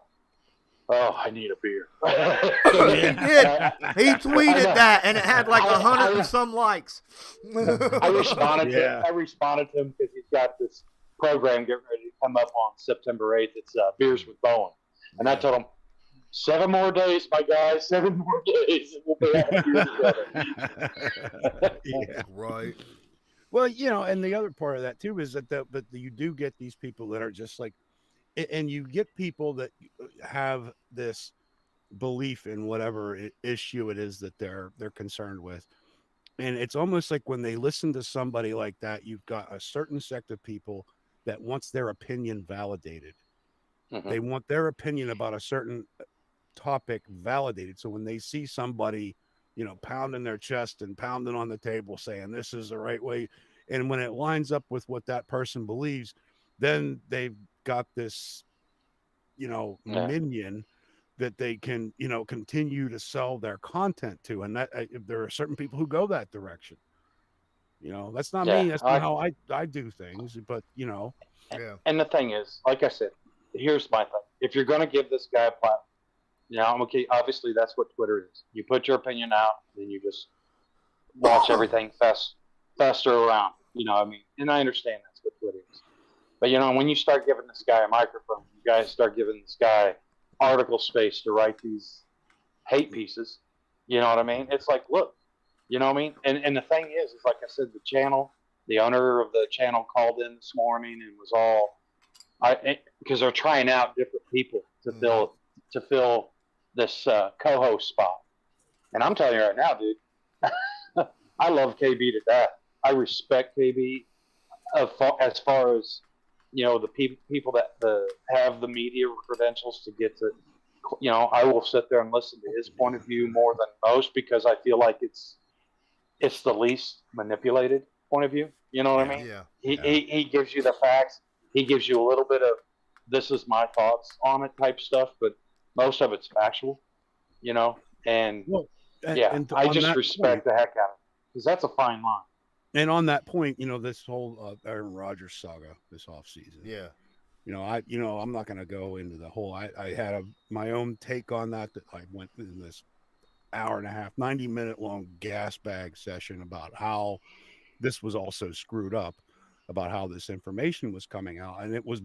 oh, I need a beer. He did. He tweeted that and it had like 100 and some likes. I responded to him because he's got this program getting ready to come up on September 8th. It's Beers with Bowen. And I told him, 7 more days, my guy. 7 more days, and we'll be having beer together. Yeah. Right. Well, and the other part of that too is that but you do get these people that are just like, and you get people that have this belief in whatever issue it is that they're concerned with. And it's almost like when they listen to somebody like that, you've got a certain sect of people that wants their opinion validated. Mm-hmm. They want their opinion about a certain topic validated. So when they see somebody, pounding their chest and pounding on the table saying this is the right way, and when it lines up with what that person believes, then they've got this, Yeah. minion that they can, continue to sell their content to. And that there are certain people who go that direction. That's not Yeah. me. That's not how I do things. But Yeah. And the thing is, like I said, here's my thing. If you're going to give this guy a platform, okay, obviously that's what Twitter is. You put your opinion out, then you just watch everything fester around. You know what I mean? And I understand that's what Twitter is. But, when you start giving this guy a microphone, you guys start giving this guy article space to write these hate pieces, you know what I mean? It's like, look, you know what I mean? And the thing is like I said, the owner of the channel called in this morning and was all, because they're trying out different people to fill this co-host spot. And I'm telling you right now, dude, I love KB to death. I respect KB as far as the people that have the media credentials to get to. I will sit there and listen to his point of view more than most because I feel like it's the least manipulated point of view. You know what I mean? Yeah. He gives you the facts. He gives you a little bit of this is my thoughts on it type stuff, but most of it's factual. And I just respect the heck out of it because that's a fine line. And on that point, this whole Aaron Rodgers saga this offseason. Yeah. I'm not going to go into the whole. I had my own take on that. That I went in this hour and a half, 90-minute long gas bag session about how this was also screwed up, about how this information was coming out, and it was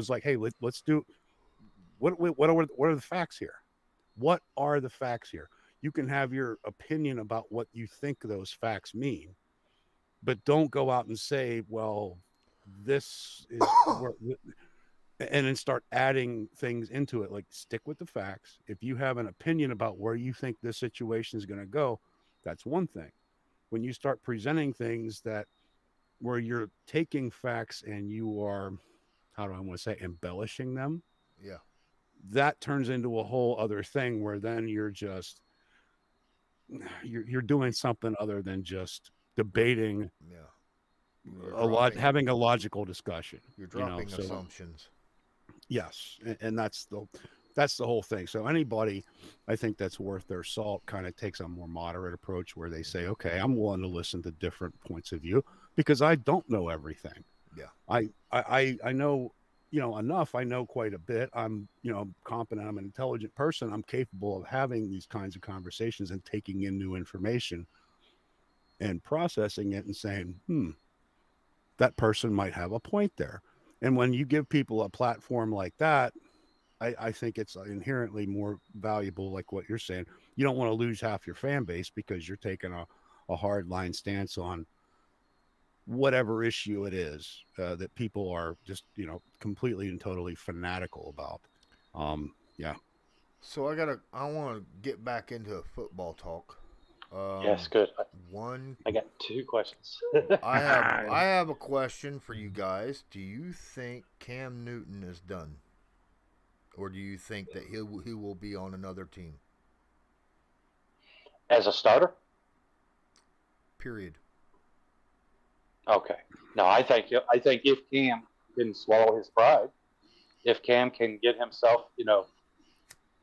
like, hey, let's do what are the facts here? What are the facts here? You can have your opinion about what you think those facts mean, but don't go out and say, well, this is and then start adding things into it. Like, stick with the facts. If you have an opinion about where you think this situation is going to go, that's one thing. When you start presenting things where you're taking facts and you are, how do I want to say, embellishing them, Yeah. that turns into a whole other thing where then you're doing something other than just debating. Yeah. Having a logical discussion. You're dropping assumptions. Yes, and that's the whole thing. So anybody, I think that's worth their salt, kind of takes a more moderate approach where they say, okay, I'm willing to listen to different points of view because I don't know everything. Yeah. I know, enough. I know quite a bit. I'm, competent. I'm an intelligent person. I'm capable of having these kinds of conversations and taking in new information and processing it and saying, that person might have a point there. And when you give people a platform like that, I think it's inherently more valuable, like what you're saying. You don't want to lose half your fan base because you're taking a hard line stance on whatever issue it is that people are just, completely and totally fanatical about. Yeah. So I want to get back into football talk. Yes, good. I got two questions. I have a question for you guys. Do you think Cam Newton is done, or do you think that he will be on another team? As a starter? Period. Okay. No, I think if Cam can swallow his pride, if Cam can get himself,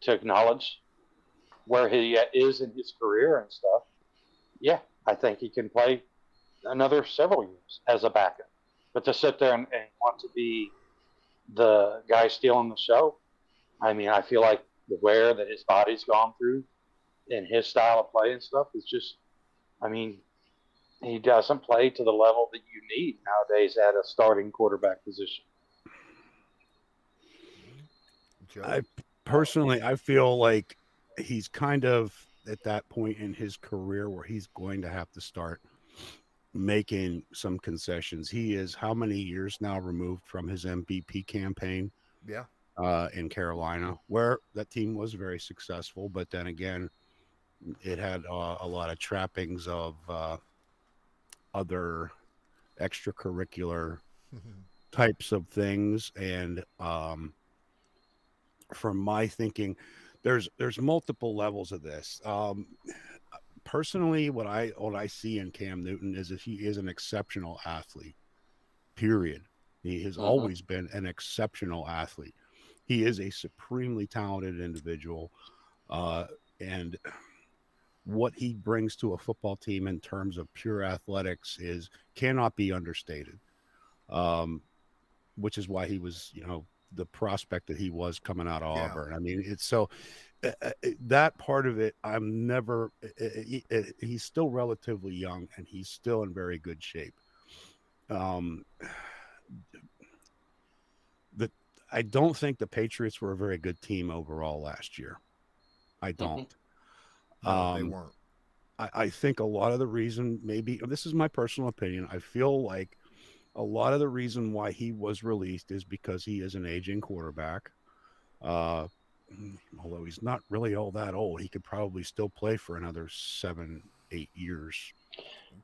to acknowledge where he is in his career and stuff, yeah, I think he can play another several years as a backup. But to sit there and want to be the guy stealing the show, I mean, I feel like the wear that his body's gone through and his style of play and stuff is just, I mean, he doesn't play to the level that you need nowadays at a starting quarterback position. I feel like he's kind of at that point in his career where he's going to have to start making some concessions. He is how many years now removed from his MVP campaign? Yeah. In Carolina, where that team was very successful, but then again, it had a lot of trappings of other extracurricular types of things, and from my thinking, there's multiple levels of this. Personally, what I see in Cam Newton is that he is an exceptional athlete. Period. He has always been an exceptional athlete. He is a supremely talented individual, and what he brings to a football team in terms of pure athletics is cannot be understated. Which is why he was, the prospect that he was coming out of Yeah. Auburn. I mean, it's so that part of it, I'm never. He's still relatively young, and he's still in very good shape. I don't think the Patriots were a very good team overall last year. I don't. No, they weren't. I think a lot of the reason, maybe this is my personal opinion, I feel like a lot of the reason why he was released is because he is an aging quarterback. Although he's not really all that old, he could probably still play for another 7-8 years.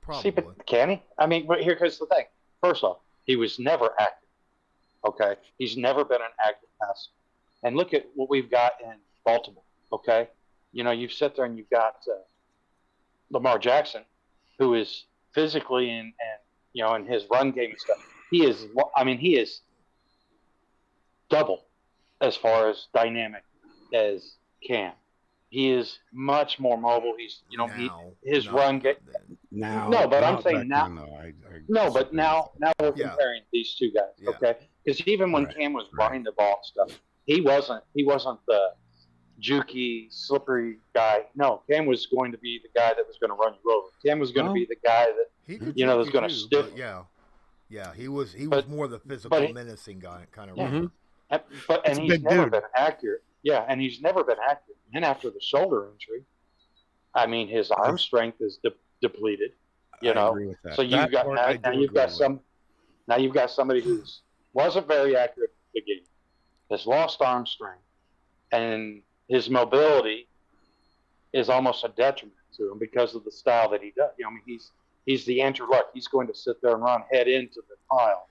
Probably. See, but can he? I mean, but here's the thing. First off, he was never active. Okay, he's never been an active passer. And look at what we've got in Baltimore. Okay, you've sat there and you've got Lamar Jackson, who is physically and in his run game and stuff. He is double as far as dynamic as Cam. He is much more mobile. He's his run game. Now, no, but I'm saying now. No, but now we're comparing these two guys. Yeah. Okay, because even when Cam was running the ball and stuff, he wasn't the jukey, slippery guy. No, Cam was going to be the guy that was going to run you over. Cam was going to be the guy that that's going to stiff. Yeah, he was more the physical, menacing guy kind of runner. And he's never been accurate. Yeah, and he's never been accurate. And after the shoulder injury, I mean, his arm strength is depleted. I agree with that. So you've now you've got somebody who wasn't very accurate at the beginning, has lost arm strength, and his mobility is almost a detriment to him because of the style that he does. I mean, he's the Andrew Luck. He's going to sit there and run head into the pile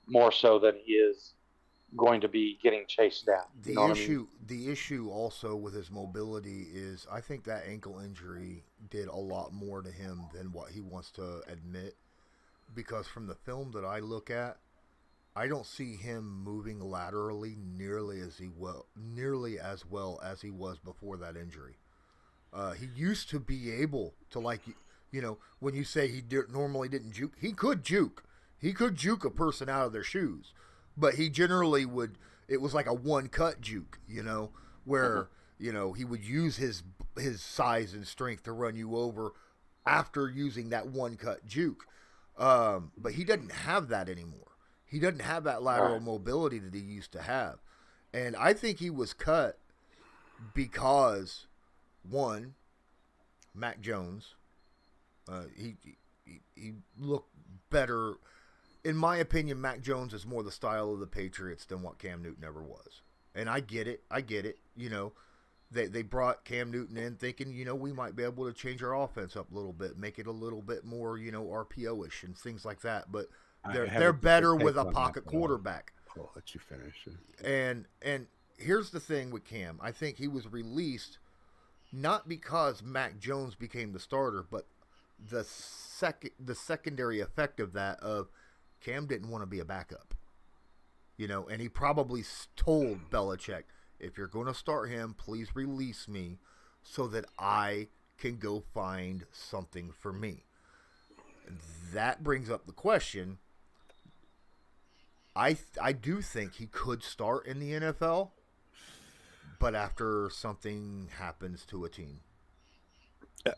more so than he is going to be getting chased down. The issue also with his mobility is I think that ankle injury did a lot more to him than what he wants to admit, because from the film that I look at, I don't see him moving laterally nearly as well as he was before that injury. He used to be able to, when you say he normally didn't juke, he could juke. He could juke a person out of their shoes, but he generally would. It was like a one-cut juke, where he would use his size and strength to run you over after using that one-cut juke. But he doesn't have that anymore. He doesn't have that lateral mobility that he used to have, and I think he was cut because, one, Mac Jones, he looked better. In my opinion, Mac Jones is more the style of the Patriots than what Cam Newton ever was. And I get it. They brought Cam Newton in thinking, we might be able to change our offense up a little bit, make it a little bit more, RPO-ish and things like that. But they're better with a pocket quarterback. I'll let you finish. And here's the thing with Cam. I think he was released not because Mac Jones became the starter, but the secondary effect of that of Cam didn't want to be a backup, and he probably told Belichick, if you're going to start him, please release me so that I can go find something for me. That brings up the question. I do think he could start in the NFL, but after something happens to a team.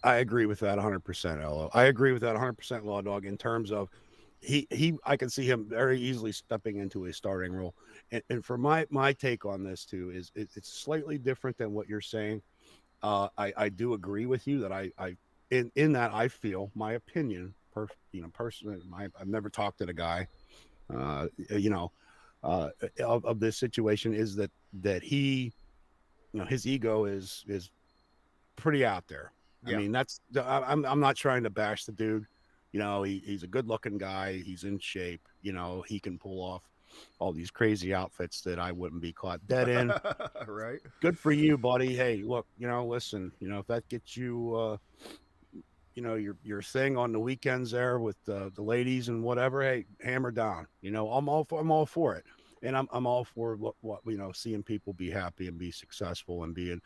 I agree with that 100%, Elo. I agree with that 100%, Law Dog, in terms of I can see him very easily stepping into a starting role. And for my take on this too is it's slightly different than what you're saying. I do agree with you that in that I feel my opinion, personally, I've never talked to the guy, of this situation is that he, his ego is pretty out there. I Yeah. mean, I'm not trying to bash the dude. He's a good looking guy. He's in shape. He can pull off all these crazy outfits that I wouldn't be caught dead in. Right. Good for you, buddy. Hey, look, listen, if that gets you, your thing on the weekends there with the ladies and whatever, hey, hammer down. I'm all for it. And I'm all for what seeing people be happy and be successful and being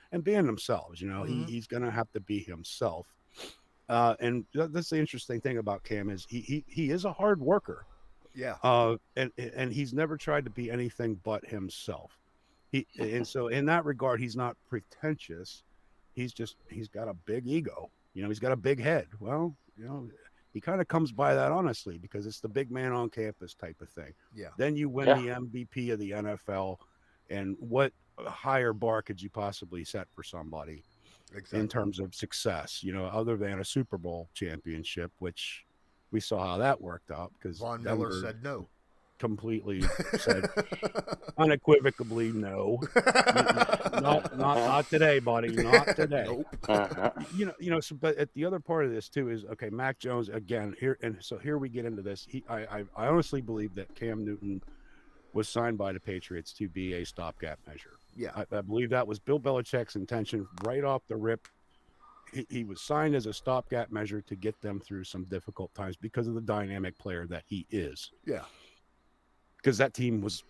themselves. Mhm. He's gonna have to be himself. And that's the interesting thing about Cam is he is a hard worker. Yeah. And he's never tried to be anything but himself. And so in that regard, he's not pretentious. He's got a big ego. He's got a big head. Well, he kind of comes by that honestly because it's the big man on campus type of thing. Yeah. Then you win the MVP of the NFL, and what higher bar could you possibly set for somebody Exactly. in terms of success? Other than a Super Bowl championship, which we saw how that worked out because Von Denver Miller said no. completely said unequivocally no. Not today, buddy. Not today. Nope. So, but at the other part of this too is okay. Mac Jones again here, and so here we get into this. I honestly believe that Cam Newton was signed by the Patriots to be a stopgap measure. Yeah. I believe that was Bill Belichick's intention right off the rip. He was signed as a stopgap measure to get them through some difficult times because of the dynamic player that he is. Yeah. Because that team was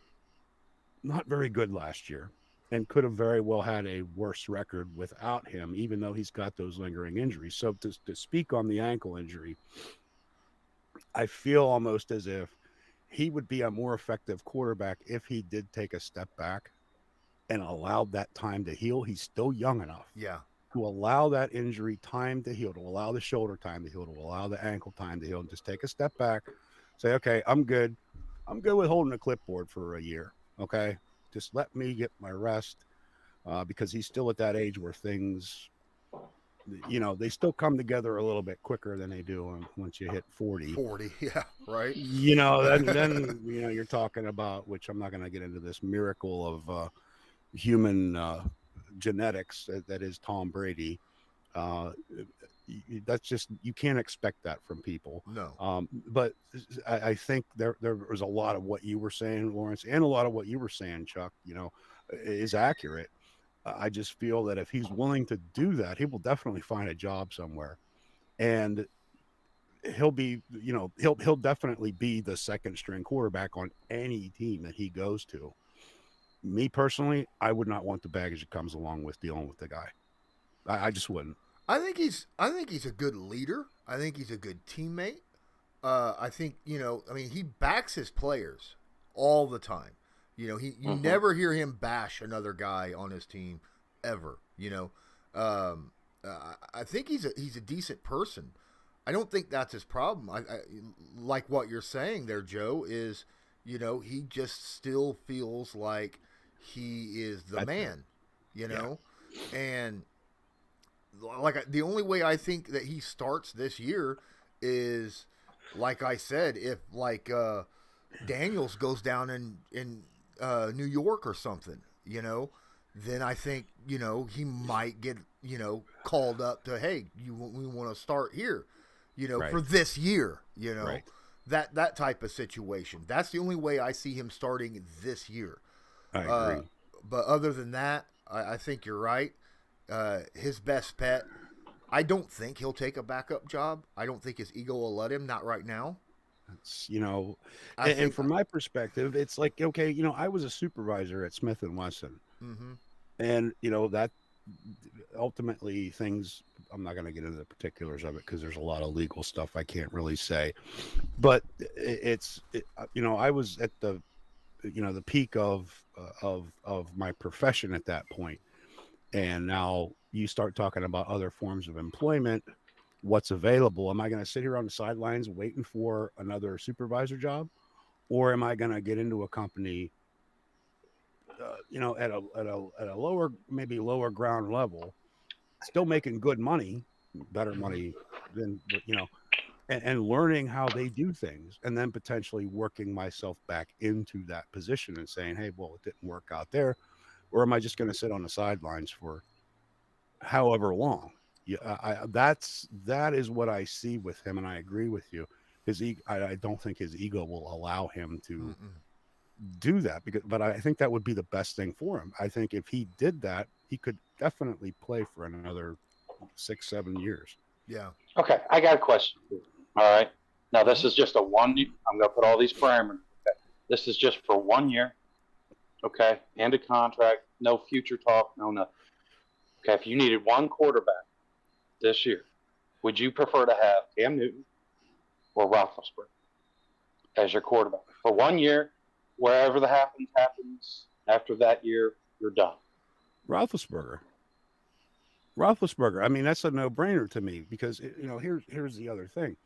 not very good last year and could have very well had a worse record without him, even though he's got those lingering injuries. So to speak on the ankle injury, I feel almost as if he would be a more effective quarterback if he did take a step back and allowed that time to heal. He's still young enough. Yeah. To allow that injury time to heal, to allow the shoulder time to heal, to allow the ankle time to heal, and just take a step back, say, okay, I'm good. I'm good with holding a clipboard for a year. Okay. Just let me get my rest because he's still at that age where things, they still come together a little bit quicker than they do once you hit 40. 40. Yeah. Right. Then you're talking about, which I'm not going to get into this miracle of human genetics that is Tom Brady. That's just, you can't expect that from people. No. But I think there was a lot of what you were saying, Lawrence, and a lot of what you were saying, Chuck, is accurate. I just feel that if he's willing to do that, he will definitely find a job somewhere, and he'll be, he'll definitely be the second string quarterback on any team that he goes to. Me personally, I would not want the baggage that comes along with dealing with the guy. I just wouldn't. I think he's a good leader. I think he's a good teammate. I think, he backs his players all the time. You never hear him bash another guy on his team ever. I think he's a decent person. I don't think that's his problem. I like what you're saying there, Joe, is, he just still feels like he is the man, and like the only way I think that he starts this year is, like I said, if like Daniels goes down in New York or something, then I think he might get called up to, hey, we want to start here, Right. for this year, Right. that type of situation. That's the only way I see him starting this year. I agree. But other than that, I think you're right. His best bet, I don't think he'll take a backup job. I don't think his ego will let him. Not right now. It's, and from my perspective, it's like, okay, I was a supervisor at Smith & Wesson. Mm-hmm. And, that ultimately things, I'm not going to get into the particulars of it because there's a lot of legal stuff I can't really say. But I was at the peak of my profession at that point. And now you start talking about other forms of employment, what's available. Am I going to sit here on the sidelines waiting for another supervisor job? Or am I going to get into a company, at a lower, maybe lower ground level, still making good money, better money than, and learning how they do things, and then potentially working myself back into that position and saying, hey, well, it didn't work out there. Or am I just going to sit on the sidelines for however long? Yeah, that is what I see with him, and I agree with you. I don't think his ego will allow him to do that, but I think that would be the best thing for him. I think if he did that, he could definitely play for another 6-7 years. Yeah. Okay, I got a question for you. All right. Now this is just a one. I'm going to put all these parameters. Okay. This is just for 1 year. Okay. End of contract. No future talk. No nothing. Okay. If you needed one quarterback this year, would you prefer to have Cam Newton or Roethlisberger as your quarterback for 1 year? Wherever the happens. After that year, you're done. Roethlisberger. I mean, that's a no-brainer to me because here's the other thing.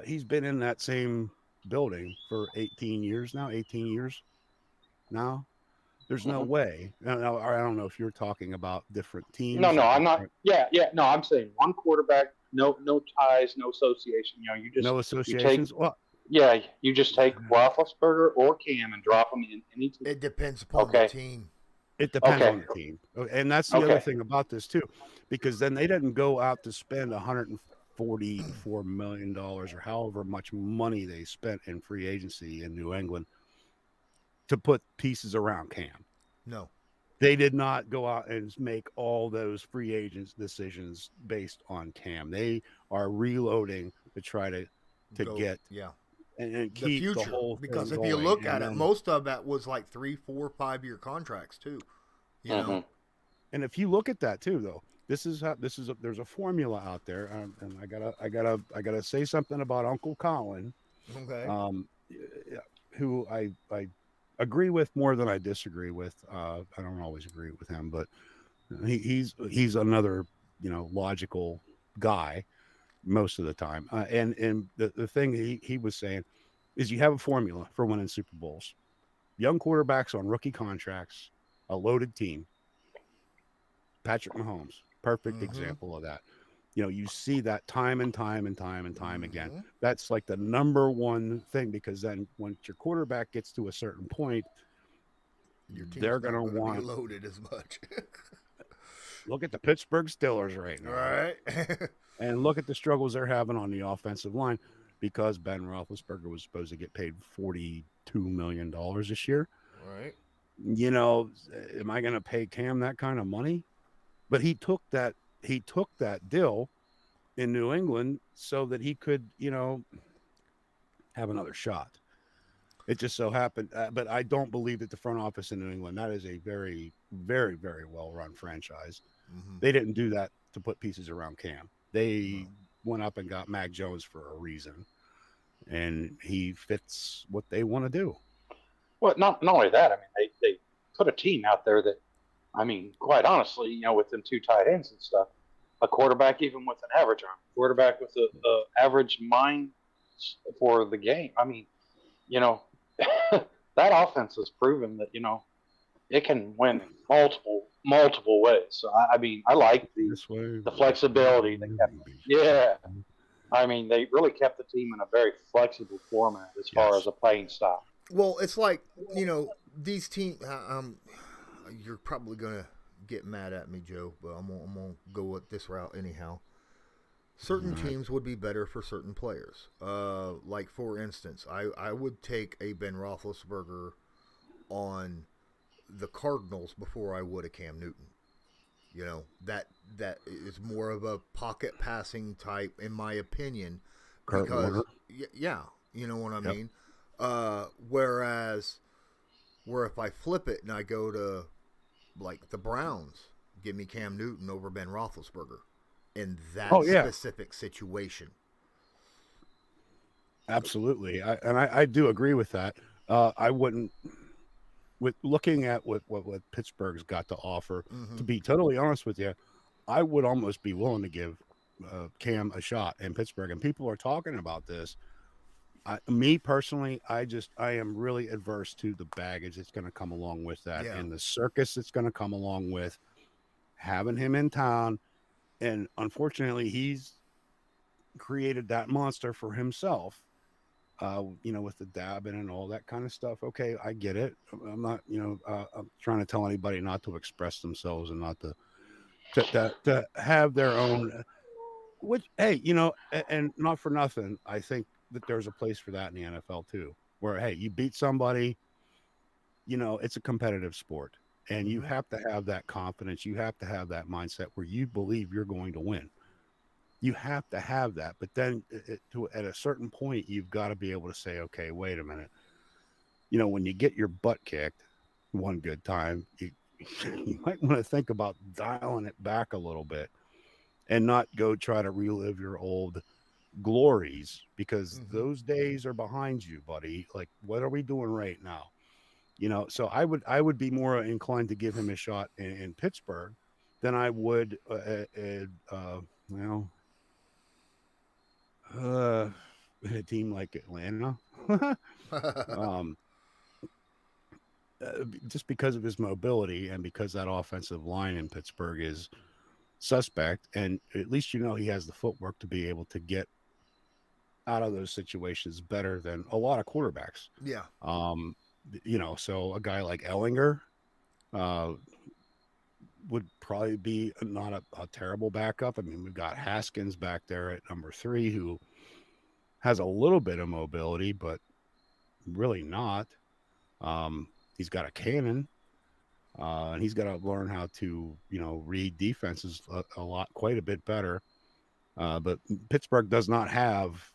He's been in that same building for 18 years now. 18 years now. There's no way. Now, I don't know if you're talking about different teams. No, I'm not. Yeah. No, I'm saying one quarterback. No ties, no association. You just no associations. You just take Roethlisberger or Cam and drop them in any team. It depends upon the team. It depends on the team, and that's the other thing about this too, because then they didn't go out to spend $144 million or however much money they spent in free agency in New England to put pieces around Cam. No, they did not go out and make all those free agents decisions based on Cam. They are reloading to try to get and keep the future. The whole because if you look at it, most of that was like 3, 4, 5-year contracts too. You know, and if you look at that too, though, there's a formula out there, and I gotta say something about Uncle Colin, who I agree with more than I disagree with. I don't always agree with him, but he's another logical guy most of the time. And the thing he was saying is you have a formula for winning Super Bowls. Young quarterbacks on rookie contracts, a loaded team. Patrick Mahomes, perfect example of that. You see that time and time again. That's like the number one thing, because then once your quarterback gets to a certain point, they're going to want be loaded as much. Look at the Pittsburgh Steelers right now. Right. And look at the struggles they're having on the offensive line because Ben Roethlisberger was supposed to get paid $42 million this year. Right. Am I going to pay Cam that kind of money? But he took that deal in New England so that he could, have another shot. It just so happened, but I don't believe that the front office in New England, that is a very, very, very well-run franchise. They didn't do that to put pieces around Cam. They went up and got Mac Jones for a reason, and he fits what they want to do. Well, not only that, I mean, they put a team out there that, I mean, quite honestly, with them 2 tight ends and stuff, a quarterback even with an average arm, quarterback with a average mind for the game. I mean, that offense has proven that, it can win multiple ways. So, I mean, I like the flexibility they kept. Yeah. I mean, they really kept the team in a very flexible format as far as a playing style. Well, it's like, these teams, you're probably going to get mad at me, Joe, but I'm going to go with this route anyhow. Certain teams would be better for certain players. Like, for instance, I would take a Ben Roethlisberger on the Cardinals before I would a Cam Newton. That is more of a pocket passing type, in my opinion. Because, yeah, you know what I mean? Whereas, if I flip it and I go to, like, the Browns, give me Cam Newton over Ben Roethlisberger in that specific situation. Absolutely. I do agree with that. I wouldn't, with looking at what Pittsburgh's got to offer, to be totally honest with you, I would almost be willing to give Cam a shot in Pittsburgh. And people are talking about this. Me personally, I am really adverse to the baggage that's going to come along with that, and the circus that's going to come along with having him in town. And unfortunately, he's created that monster for himself. With the dabbing and all that kind of stuff. Okay, I get it. I'm not, I'm trying to tell anybody not to express themselves and not to have their own. Which, hey, and not for nothing, I think that there's a place for that in the NFL too, where hey, you beat somebody, it's a competitive sport, and you have to have that confidence. You have to have that mindset where you believe you're going to win. You have to have that, but then at a certain point, you've got to be able to say, okay, wait a minute. When you get your butt kicked one good time, you might want to think about dialing it back a little bit and not go try to relive your old glories, because those days are behind you, buddy. Like, what are we doing right now? So I would be more inclined to give him a shot in Pittsburgh than I would in a team like Atlanta. um, just because of his mobility and because that offensive line in Pittsburgh is suspect, and at least he has the footwork to be able to get out of those situations better than a lot of quarterbacks. Yeah. So a guy like Ellinger would probably be not a terrible backup. I mean, we've got Haskins back there at number 3, who has a little bit of mobility, but really not. He's got a cannon, and he's got to learn how to, read defenses quite a bit better. But Pittsburgh does not have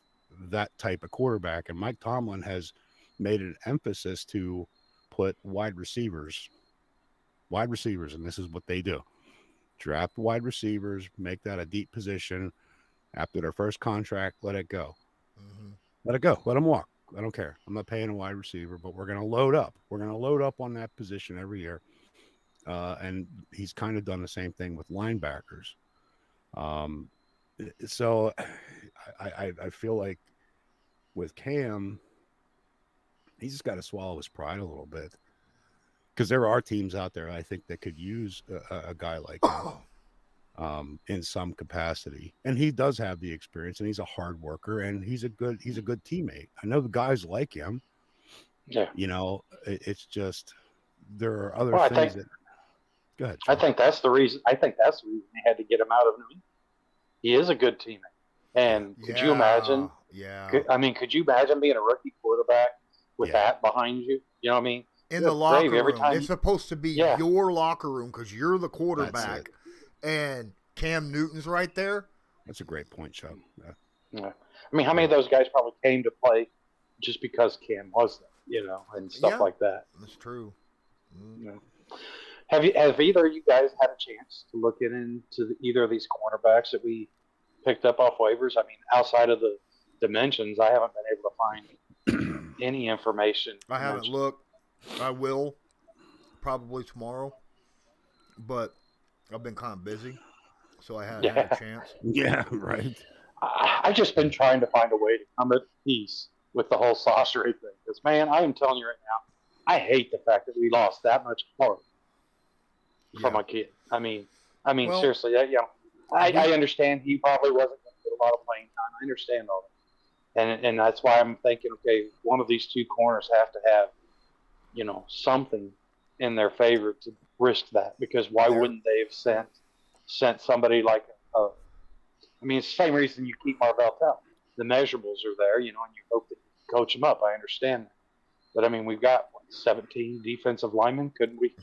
that type of quarterback, and Mike Tomlin has made an emphasis to put wide receivers, and this is what they do: draft wide receivers, make that a deep position. After their first contract, let it go. Let it go. Let them walk. I don't care. I'm not paying a wide receiver, but we're going to load up. We're going to load up on that position every year. And he's kind of done the same thing with linebackers. So I feel like with Cam, he's just got to swallow his pride a little bit, because there are teams out there, I think, that could use a guy like him in some capacity. And he does have the experience, and he's a hard worker, and he's a good teammate. I know the guys like him. Yeah. It's just there are other things that. Go ahead, John. I think that's the reason. I think that's the reason they had to get him out of New England. He is a good teammate, and could you imagine? Yeah. Could you imagine being a rookie quarterback with that behind you? You know what I mean? In the locker room, it's supposed to be your locker room because you're the quarterback, and Cam Newton's right there. That's a great point, Chuck. Yeah. I mean, how many of those guys probably came to play just because Cam was there, and stuff like that? That's true. Yeah. Have either of you guys had a chance to look into either of these cornerbacks that we picked up off waivers? I mean, outside of the dimensions, I haven't been able to find any information. I haven't looked. I will probably tomorrow, but I've been kind of busy, so I haven't had a chance. Yeah, right. I've just been trying to find a way to come at peace with the whole Saucer thing. Because, man, I am telling you right now, I hate the fact that we lost that much heart from a kid. I mean, well, seriously, I understand he probably wasn't going to get a lot of playing time. I understand all that. And that's why I'm thinking, okay, one of these two corners have to have, something in their favor to risk that, because why wouldn't they have sent somebody like it's the same reason you keep Marvell Tell. The measurables are there, and you hope that you coach them up. I understand that. But, we've got 17 defensive linemen. Couldn't we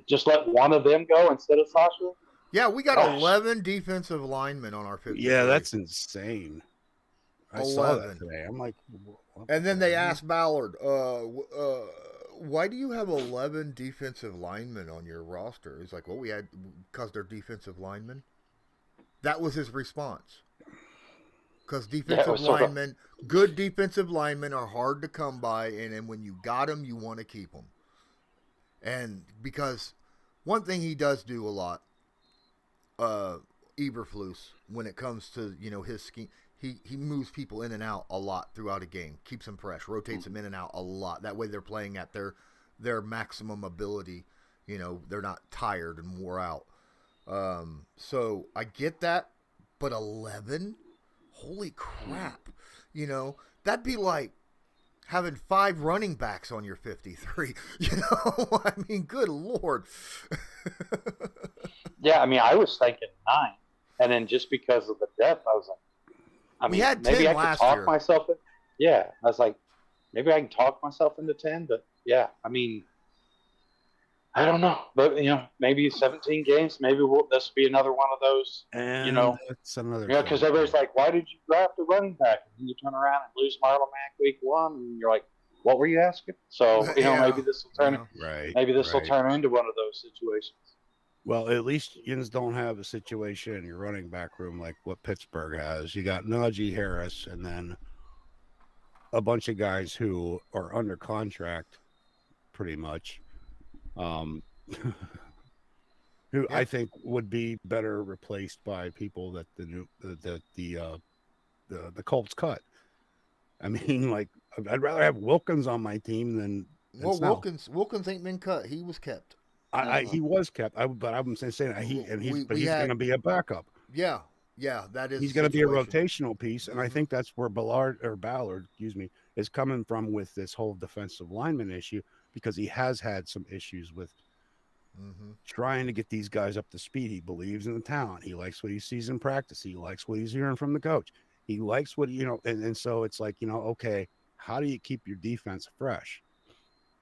just let one of them go instead of Sasha? Yeah, we got 11 defensive linemen on our 50. Yeah, that's insane. I saw that today. I'm like, and then they asked Ballard, why do you have 11 defensive linemen on your roster? He's like, well, we had because they're defensive linemen. That was his response. Because good defensive linemen are hard to come by, and then when you got them, you want to keep them. And because one thing he does do a lot, Eberflus, when it comes to his scheme, he moves people in and out a lot throughout a game, keeps them fresh, rotates them in and out a lot. That way they're playing at their maximum ability. They're not tired and wore out. So I get that, but 11, holy crap, that'd be like having 5 running backs on your 53. I mean, good Lord. Yeah, I mean, I was thinking 9, and then just because of the depth, I was like, We had 10 maybe I could last talk year. myself in. Yeah, I was like, maybe I can talk myself into 10, but yeah, I mean, I don't know, but maybe 17 games, maybe this will be another one of those, And that's another thing. because everybody's like, why did you draft a running back? And you turn around and lose Marlon Mack week 1, and you're like, what were you asking? So Yeah, maybe this will turn, right. maybe this will Right. turn into one of those situations. Well, at least Yins don't have a situation in your running back room like what Pittsburgh has. You got Najee Harris and then a bunch of guys who are under contract, pretty much, who Yeah. I think would be better replaced by people that the Colts cut. I mean, like I'd rather have Wilkins on my team than Well, Snell. Wilkins ain't been cut. He was kept. He was kept. But I'm saying he's going to be a backup. Yeah, that is. He's going to be a situation. rotational piece, and I think that's where Ballard, is coming from with this whole defensive lineman issue, because he has had some issues with trying to get these guys up to speed. He believes in the talent. He likes what he sees in practice. He likes what he's hearing from the coach. He likes what and so it's like, okay, how do you keep your defense fresh?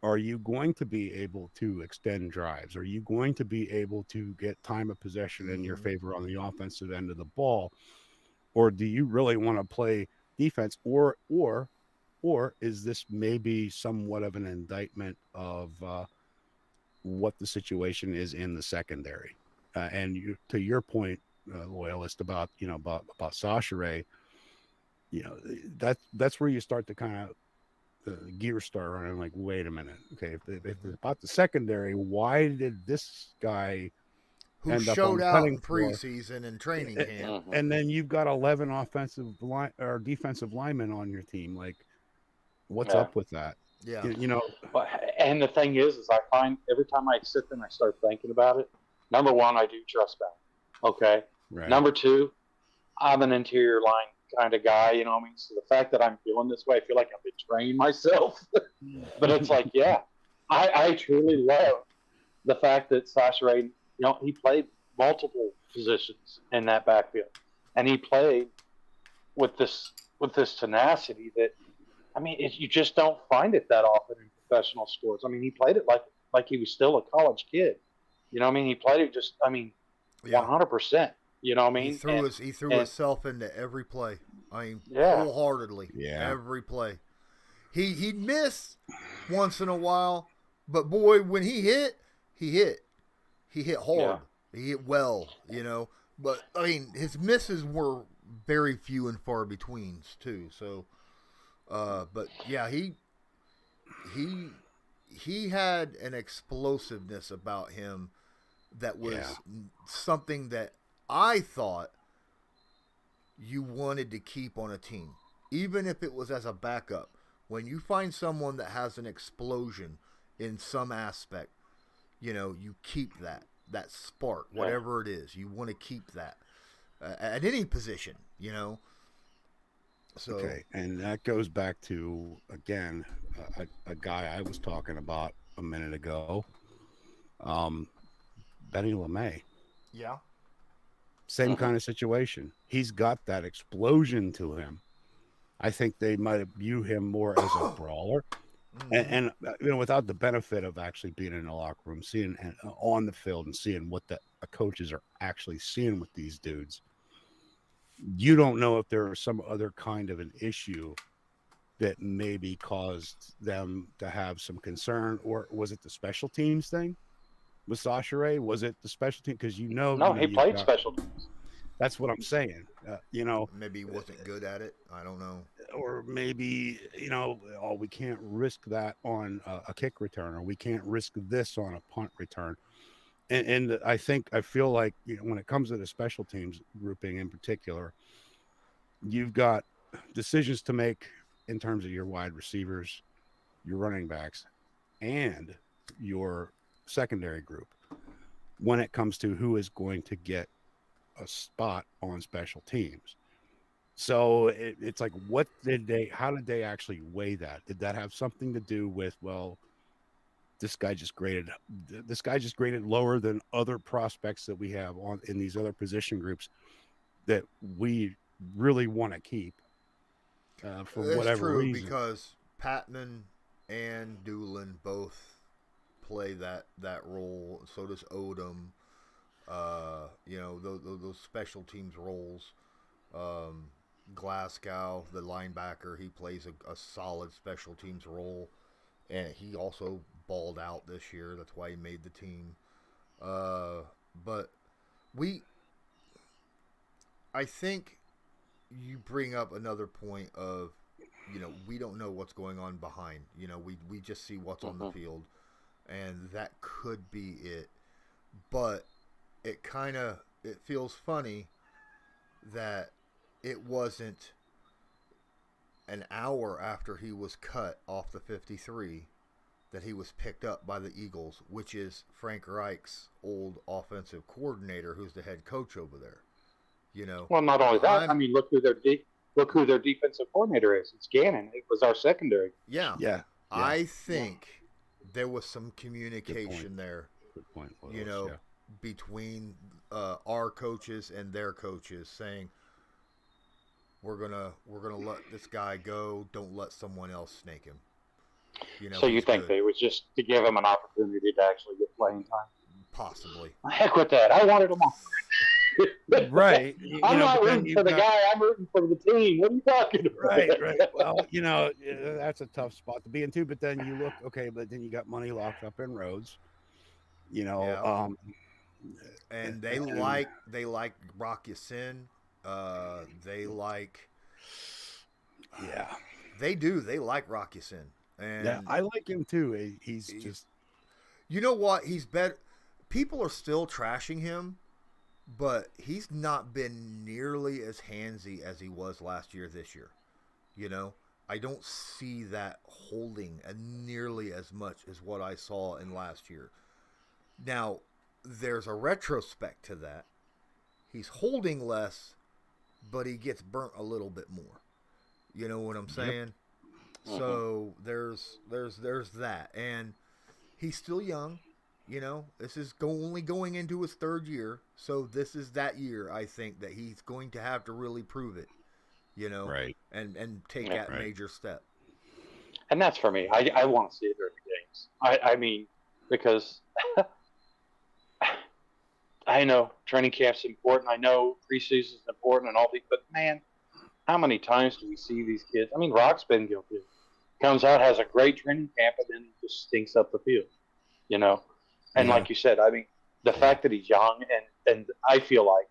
Are you going to be able to extend drives? Are you going to be able to get time of possession in your favor on the offensive end of the ball? Or do you really want to play defense? Or is this maybe somewhat of an indictment of what the situation is in the secondary? And to your point, Loyalist, about Sasha Ray, that's where you start to kind of the gear start running. Like, wait a minute, okay, if it's about the secondary, why did this guy who showed out in preseason and training camp, and then you've got 11 defensive linemen on your team? Like, what's up with that? Yeah, and the thing is I find every time I sit there and I start thinking about it, number one, I do trust that. Okay. Right. Number two, I'm an interior line kind of guy, you know what I mean? So the fact that I'm feeling this way, I feel like I'm betraying myself. But it's like, yeah, I truly love the fact that Sasha Ray, he played multiple positions in that backfield, and he played with this tenacity that, I mean, you just don't find it that often in professional sports. I mean, he played it like he was still a college kid. You know what I mean? He played it 100%. You know what I mean? He threw himself into every play. I mean, wholeheartedly. Yeah. Every play. He'd miss once in a while, but boy, when he hit hard. Yeah. He hit well, But I mean, his misses were very few and far between too. So, but yeah, he had an explosiveness about him that was something that I thought you wanted to keep on a team, even if it was as a backup. When you find someone that has an explosion in some aspect, you keep that spark, whatever it is. You want to keep that at any position, So, okay, and that goes back to, again, a guy I was talking about a minute ago, Benny LeMay. Yeah. Same kind of situation. He's got that explosion to him. I think they might view him more as a brawler, and without the benefit of actually being in the locker room, seeing and on the field and seeing what the coaches are actually seeing with these dudes. You don't know if there was some other kind of an issue that maybe caused them to have some concern, or was it the special teams thing with Sasha Ray? Was it the special team? Because no, he played special teams. That's what I'm saying. Maybe he wasn't good at it. I don't know. Or maybe, we can't risk that on a kick return, or we can't risk this on a punt return. And I feel like, when it comes to the special teams grouping in particular, you've got decisions to make in terms of your wide receivers, your running backs, and your secondary group when it comes to who is going to get a spot on special teams. So it's like, how did they actually weigh that? Did that have something to do with, well, this guy just graded lower than other prospects that we have on in these other position groups that we really want to keep for It's whatever true reason. because Patman and Doolin both play that role. So does Odom. Those special teams roles. Glasgow, the linebacker, he plays a solid special teams role, and he also balled out this year. That's why he made the team. But we, I think, you bring up another point of, we don't know what's going on behind. We just see what's on the field, and that could be it. But it feels funny that it wasn't an hour after he was cut off the 53 that he was picked up by the Eagles, which is Frank Reich's old offensive coordinator, who's the head coach over there. Well, not only that. I mean, look who their defensive coordinator is. It's Gannon. It was our secondary. Yeah. I think there was some communication there. Good point. Between our coaches and their coaches, saying we're gonna let this guy go. Don't let someone else snake him. So you think they was just to give him an opportunity to actually get playing time? Possibly. Heck with that. I wanted him on. Right. I'm not rooting for the guy. I'm rooting for the team. What are you talking about? Right. Well, that's a tough spot to be in too. But then you look, okay, but then you got money locked up in Rhodes. And they like Rock Ya-Sin. They like. Yeah. They do. They like Rock Ya-Sin. And yeah, I like him too. He's just. You know what? He's better. People are still trashing him, but he's not been nearly as handsy as he was last year. This year, I don't see that holding nearly as much as what I saw in last year. Now, there's a retrospect to that. He's holding less, but he gets burnt a little bit more. You know what I'm saying? Yep. So there's that, and he's still young. This is only going into his third year, so this is that year. I think that he's going to have to really prove it. Right, and take that major step. And that's for me. I want to see it during the games. I mean, because I know training camp's important. I know preseason's important and all these, but man, how many times do we see these kids? I mean, Rock's been guilty. Comes out, has a great training camp, and then just stinks up the field. And like you said, I mean, the fact that he's young, and I feel like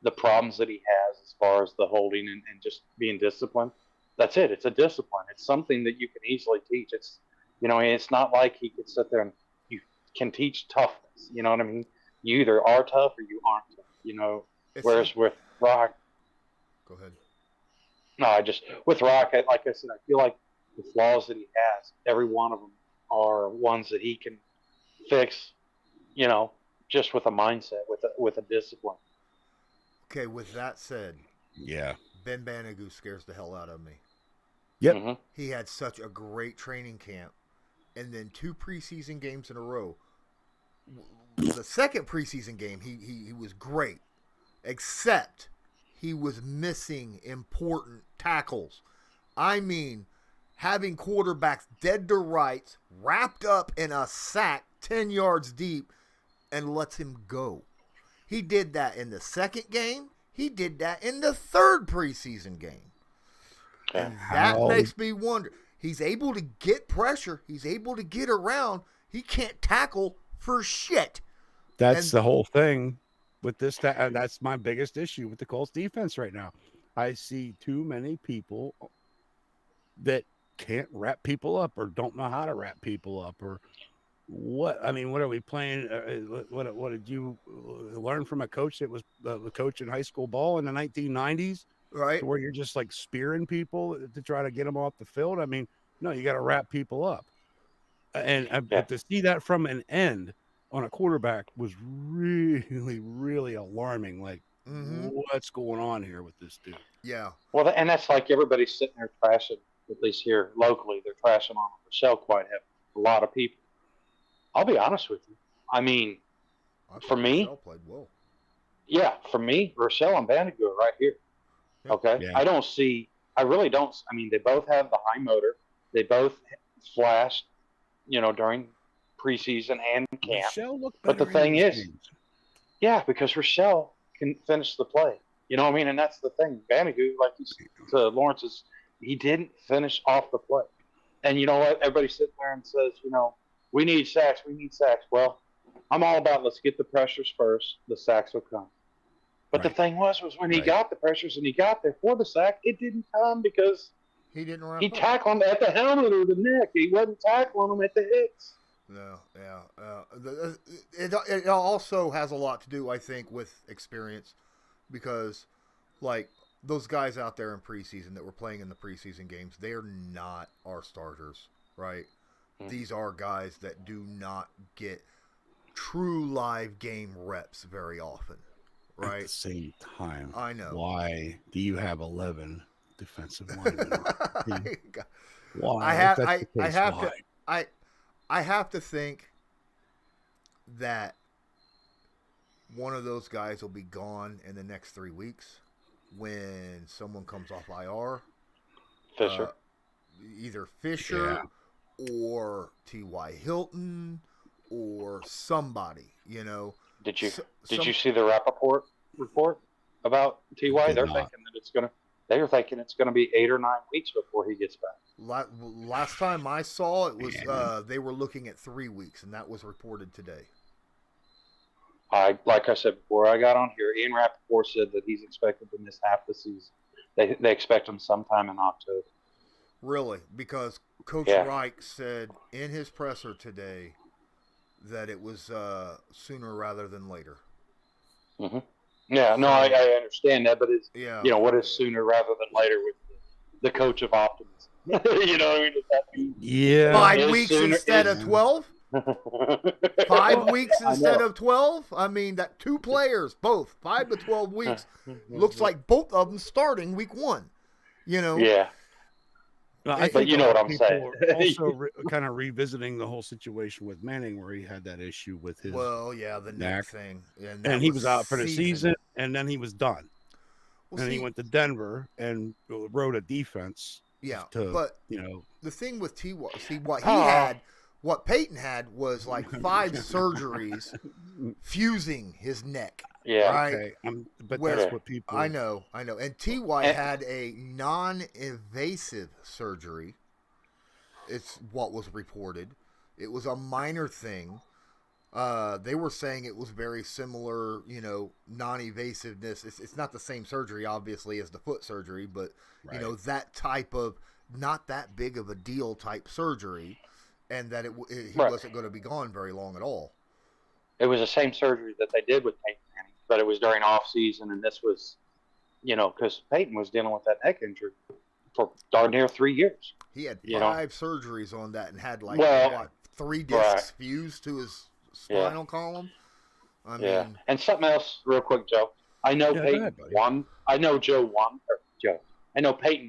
the problems that he has as far as the holding and just being disciplined, that's it. It's a discipline. It's something that you can easily teach. It's, it's not like he could sit there and you can teach toughness. You know what I mean? You either are tough or you aren't tough, whereas with Rock. Go ahead. No, with Rock, like I said, I feel like the flaws that he has, every one of them are ones that he can fix, just with a mindset, with a discipline. Okay, with that said, yeah, Ben Banagoo scares the hell out of me. Yep. Mm-hmm. He had such a great training camp, and then 2 preseason games in a row. The second preseason game, he was great, except he was missing important tackles. I mean, having quarterbacks dead to rights, wrapped up in a sack 10 yards deep, and lets him go. He did that in the second game. He did that in the third preseason game. And that makes me wonder. He's able to get pressure. He's able to get around. He can't tackle for shit. That's the whole thing with this. That's my biggest issue with the Colts defense right now. I see too many people that can't wrap people up or don't know how to wrap people up or what. I mean, what are we playing? What did you learn from a coach that was the coach in high school ball in the 1990s? Right. To where you're just like spearing people to try to get them off the field. I mean, no, you got to wrap people up. But to see that from an end on a quarterback was really, really alarming. Like, what's going on here with this dude? Yeah. Well, and that's like everybody's sitting there trashing, at least here locally, they're trashing on Rochelle quite heavy. A lot of people. I'll be honest with you. I mean, for me, Rochelle played well. Yeah, for me, Rochelle and Bandicoot are right here. Okay, Yeah. I really don't. I mean, they both have the high motor. They both flashed, during preseason and camp. Rochelle looked But better the thing in is, these games. yeah, because Rochelle can finish the play. You know what I mean? And that's the thing. Bandicoot, like to Lawrence's, he didn't finish off the play. And you know what? Everybody sits there and says, we need sacks. We need sacks. Well, I'm all about let's get the pressures first. The sacks will come. But the thing was when he got the pressures and he got there for the sack, it didn't come because he didn't wrap he up. tackled him at the helmet or the neck. He wasn't tackling him at the hips. No, yeah. It also has a lot to do, I think, with experience because, like, those guys out there in preseason that were playing in the preseason games, they're not our starters, right? Mm-hmm. These are guys that do not get true live game reps very often. Right. At the same time, I know. Why do you have 11 defensive linemen? Why? I have to think that one of those guys will be gone in the next 3 weeks when someone comes off IR. Fisher. Either Fisher or T.Y. Hilton or somebody, Did you see the Rappaport report about Ty? They're thinking it's gonna be 8 or 9 weeks before he gets back. Last time I saw it was they were looking at 3 weeks, and that was reported today. Like I said before I got on here, Ian Rappaport said that he's expected to miss half the season. They expect him sometime in October. Really? Because Coach Reich said in his presser today that it was sooner rather than later. Mm-hmm. Yeah, no, I understand that, but it's what is sooner rather than later with the coach of optimism? You know what I mean? Does that mean 5 weeks instead of 12? 5 weeks instead of 12? I mean, that 2 players, both 5 to 12 weeks, looks like both of them starting week 1. Yeah. No, I think you know what I'm saying. Also, kind of revisiting the whole situation with Manning, where he had that issue with his the neck thing, and he was out for the season, and then he was done. He went to Denver and wrote a defense. Yeah, but the thing with T.Y., what he had, what Peyton had was like 5 surgeries fusing his neck. Yeah, right. Okay. But that's what people. I know. And Ty had a non-invasive surgery. It's what was reported. It was a minor thing. They were saying it was very similar, non-evasiveness. It's not the same surgery, obviously, as the foot surgery, but that type of not that big of a deal type surgery, and that he wasn't going to be gone very long at all. It was the same surgery that they did with Peyton Manning, but it was during off season, and this was, because Peyton was dealing with that neck injury for darn near 3 years. He had 5 surgeries on that and had 3 discs fused to his spinal column. I mean, and something else, real quick, Joe. I know Peyton won. I know Peyton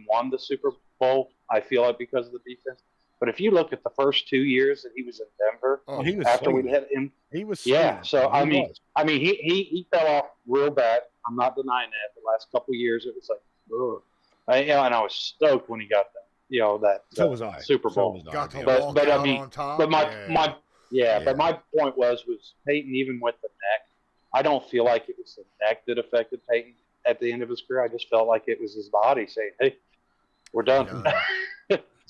won the Super Bowl. I feel like because of the defense. But if you look at the first 2 years that he was in Denver, he was after we hit him, he was So he fell off real bad. I'm not denying that. The last couple of years, it was like, ugh. And I was stoked when he got that. So was I. Super Bowl. Got to walk out on top. But my point was Peyton, even with the neck, I don't feel like it was the neck that affected Peyton at the end of his career. I just felt like it was his body saying, "Hey, we're done."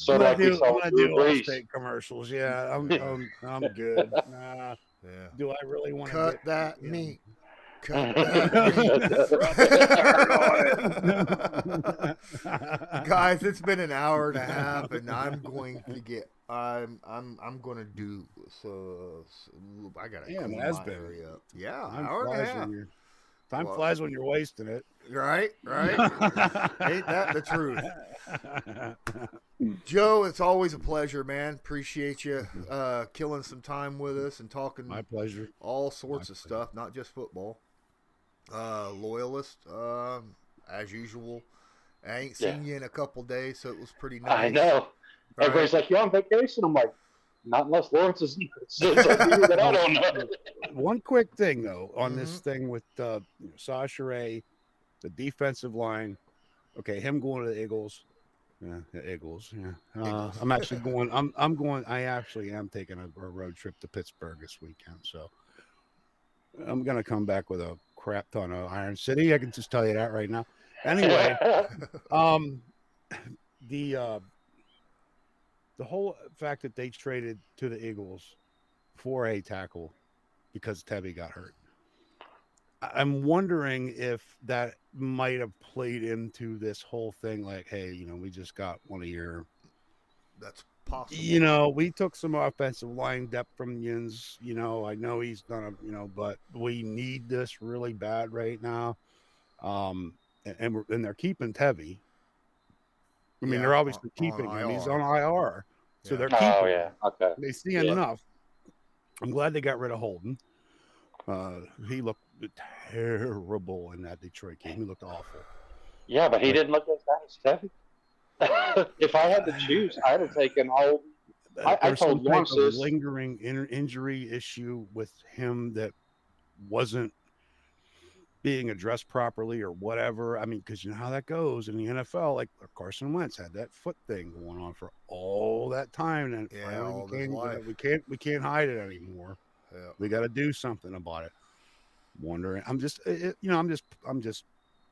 When I do Allstate commercials, I'm good. Do I really want to cut that meat? Cut that. Guys, it's been an hour and a half, and I'm going to get. I'm going to do so. I gotta clean my area up. Yeah, hour and a half. Time flies when you're wasting it. Right. Ain't that the truth? Joe, it's always a pleasure, man. Appreciate you killing some time with us and talking. My pleasure. All sorts of stuff, not just football. Loyalist, as usual. I ain't Yeah, seen you in a couple days, so it was pretty I nice. know. Right? Everybody's like, "You're on vacation." I'm like, "Not unless Lawrence is says something to you that I Oh, don't know." one quick thing though on Mm-hmm. this thing with Sasha Ray, the defensive line. Okay, him going to the Eagles. Yeah, the Eagles. Yeah, Eagles. I'm actually going. I'm going. I actually am taking a road trip to Pittsburgh this weekend. So I'm gonna come back with a crap ton of Iron City. I can just tell you that right now. Anyway, um, the the whole fact that they traded to the Eagles for a tackle because Tebby got hurt. I'm wondering if that might have played into this whole thing. Like, hey, we just got one of your, That's possible. we took some offensive line depth from Yins. I know he's done but we need this really bad right now. And they're keeping Tevy. I mean, they're Yeah, obviously on keeping him. He's on IR. IR, so Yeah. they're Oh keeping yeah, him. okay. They see Yeah. enough. I'm glad they got rid of Holden. He looked terrible in that Detroit game. He looked awful. Yeah, but he But didn't look as bad as Tevy. If I had to choose, I'd have taken Holden. I there's some told type Lawrence of this. lingering injury issue with him that wasn't being addressed properly or whatever. I mean, because you know how that goes in the NFL. Like Carson Wentz had that foot thing going on for all that time, and Yeah, finally all of his life. we can't hide it anymore. Yeah. We got to do something about it. Wondering, I'm just I'm just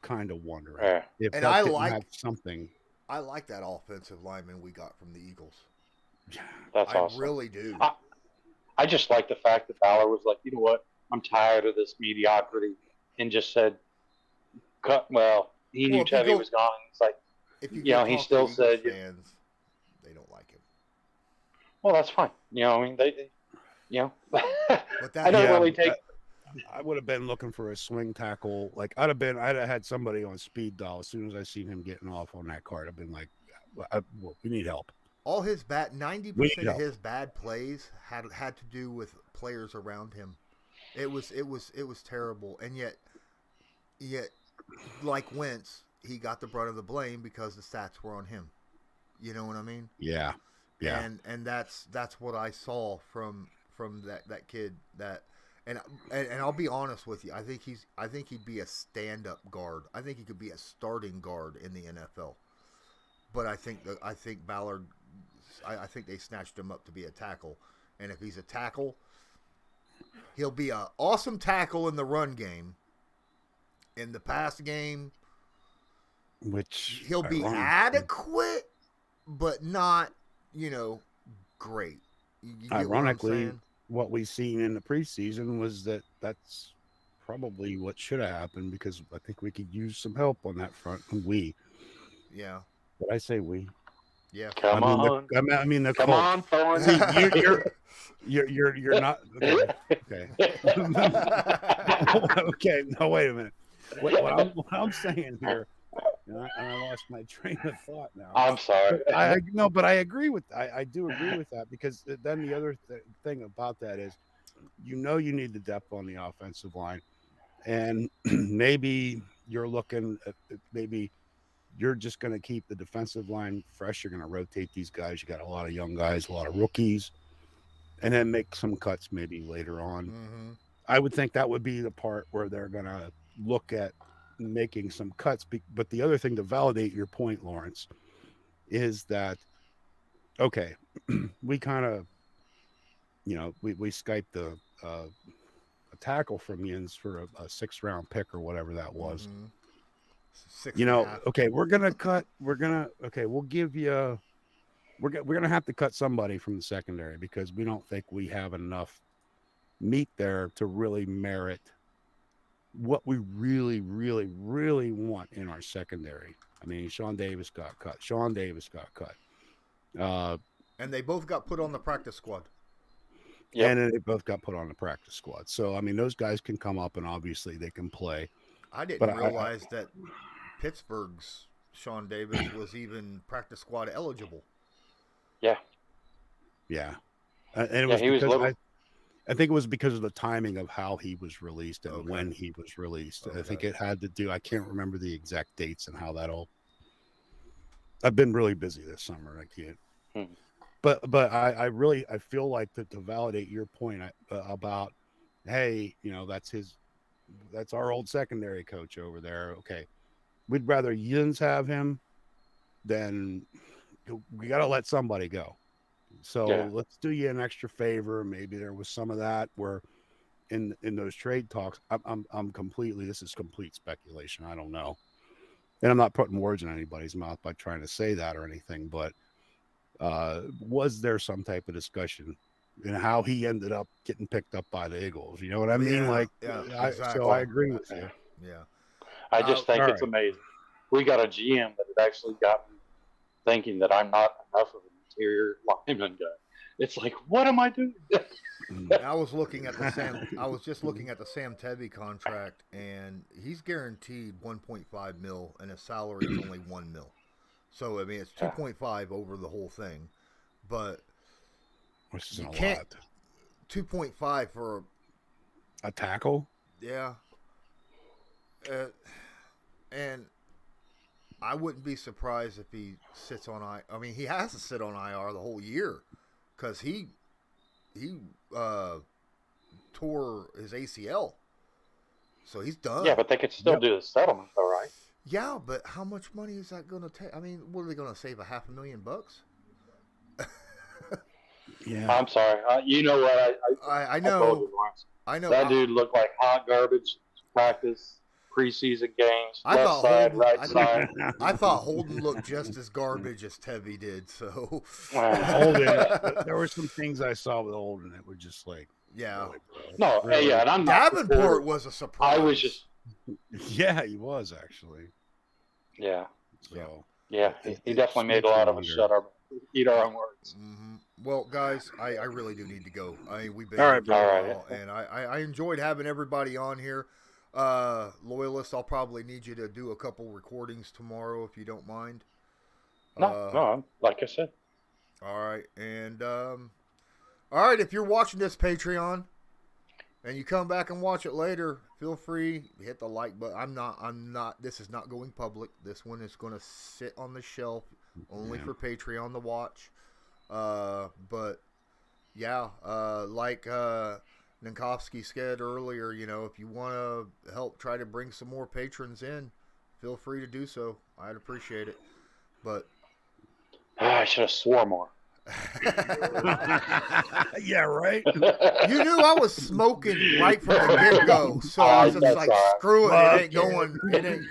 kind of wondering Yeah. if And that didn't have something. I like that offensive lineman we got from the Eagles. That's I awesome. really do. I just like the fact that Ballard was like, you know what, I'm tired of this mediocrity, and just said, cut. Well, he knew Well, if you Tevy go, was gone. It's like, if you go he talk to still Eagles said, fans, they don't like him. well, that's fine. I mean, they But I that, don't Yeah, really take. I would have been looking for a swing tackle. Like I'd have had somebody on speed dial as soon as I seen him getting off on that card. I've been like, we need help. all his bad, We 90% need of help. his bad plays had to do with players around him. It was terrible, and yet like Wentz, he got the brunt of the blame because the stats were on him. You know what I mean? Yeah, yeah. And that's what I saw from that kid. That and I'll be honest with you. I think he'd be a stand-up guard. I think he could be a starting guard in the NFL. But I think Ballard. I think they snatched him up to be a tackle. And if he's a tackle, he'll be an awesome tackle in the run game. In the pass game, Which he'll be adequate, but not, great. You get ironically, what what we seen in the preseason was that's probably what should have happened because I think we could use some help on that front. Yeah. But I say we. Yeah. Come on. I mean the Come Colts. on, Thorne. See, you're not okay. Okay. No, wait a minute. What I'm saying here, and I lost my train of thought now. I'm sorry. But I agree with I do agree with that because then the other thing about that is, you need the depth on the offensive line, and maybe you're looking at maybe you're just going to keep the defensive line fresh. You're going to rotate these guys. You got a lot of young guys, a lot of rookies, and then make some cuts maybe later on. Mm-hmm. I would think that would be the part where they're going to look at making some cuts. But the other thing to validate your point, Lawrence, is that, okay, we kind of, we Skyped a tackle from Yins for a 6th-round pick or whatever that was. Mm-hmm. 6.5. Okay, we're going to we'll give you, we're going to have to cut somebody from the secondary because we don't think we have enough meat there to really merit what we really, really, really want in our secondary. I mean, Sean Davis got cut. And they both got put on the practice squad. Yep. And then they both got put on the practice squad. So, I mean, those guys can come up and obviously they can play. I didn't realize that Pittsburgh's Sean Davis was even practice squad eligible. Yeah. Yeah. And it was he was because little. I think it was because of the timing of how he was released and Okay. when he was released. I think Okay. it had to do. I can't remember the exact dates and how that all. I've been really busy this summer. I can't. But I really I feel like to validate your point about, hey, you know, that's our old secondary coach over there. Okay, we'd rather Yins have him than we got to let somebody go. So Yeah. let's do you an extra favor. Maybe there was some of that where in those trade talks, I'm completely, this is complete speculation. I don't know. And I'm not putting words in anybody's mouth by trying to say that or anything, but was there some type of discussion in how he ended up getting picked up by the Eagles? You know what I mean? Yeah, like, yeah, so exactly. I agree with you. Yeah. I just think all it's right. amazing. We got a GM that had actually got me thinking that I'm not enough of an interior lineman guy. It's like, what am I doing? I was looking at the Sam. I was just looking at the Sam Tebby contract, and he's guaranteed 1.5 mil, and his salary is only 1 mil. So I mean, it's 2.5 over the whole thing, but Which is you a can't lot. 2.5 for A tackle? yeah, and I wouldn't be surprised if he sits on I. I mean, he has to sit on IR the whole year because he tore his ACL, so he's done. Yeah, but they could still do the settlement, though, right? Yeah, but how much money is that going to take? I mean, what are they going to save? $500,000? Yeah. I'm sorry. You know what? I told know. you once. I know. That dude looked like hot garbage. Practice, preseason games, I left thought side, Holden- right I- side. I thought Holden looked just as garbage as Tebby did. So Holden, there were some things I saw with Holden that were just like, yeah. really, bro. No, Really? yeah, and I'm not. Davenport was a surprise. I was just, Yeah, he was actually. yeah, So yeah. It- He it definitely made makes a you lot of wonder. us eat our own words. Mm-hmm. Well, guys, I really do need to go. We've been All here right, for a bro. while, and I enjoyed having everybody on here. Loyalist, I'll probably need you to do a couple recordings tomorrow if you don't mind. No, like I said. All right, and all right, if you're watching this Patreon and you come back and watch it later, feel free hit the like button. I'm not. This is not going public. This one is going to sit on the shelf only for Patreon to watch. But yeah, like Ninkowski said earlier, you know, if you want to help try to bring some more patrons in, feel free to do so. I'd appreciate it. But I should have swore more. yeah, right. you knew I was smoking right from the get go, so I was just That's like, all right. screw it, Fuck it ain't going. It ain't.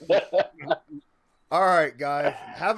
Yeah. All right, guys. Have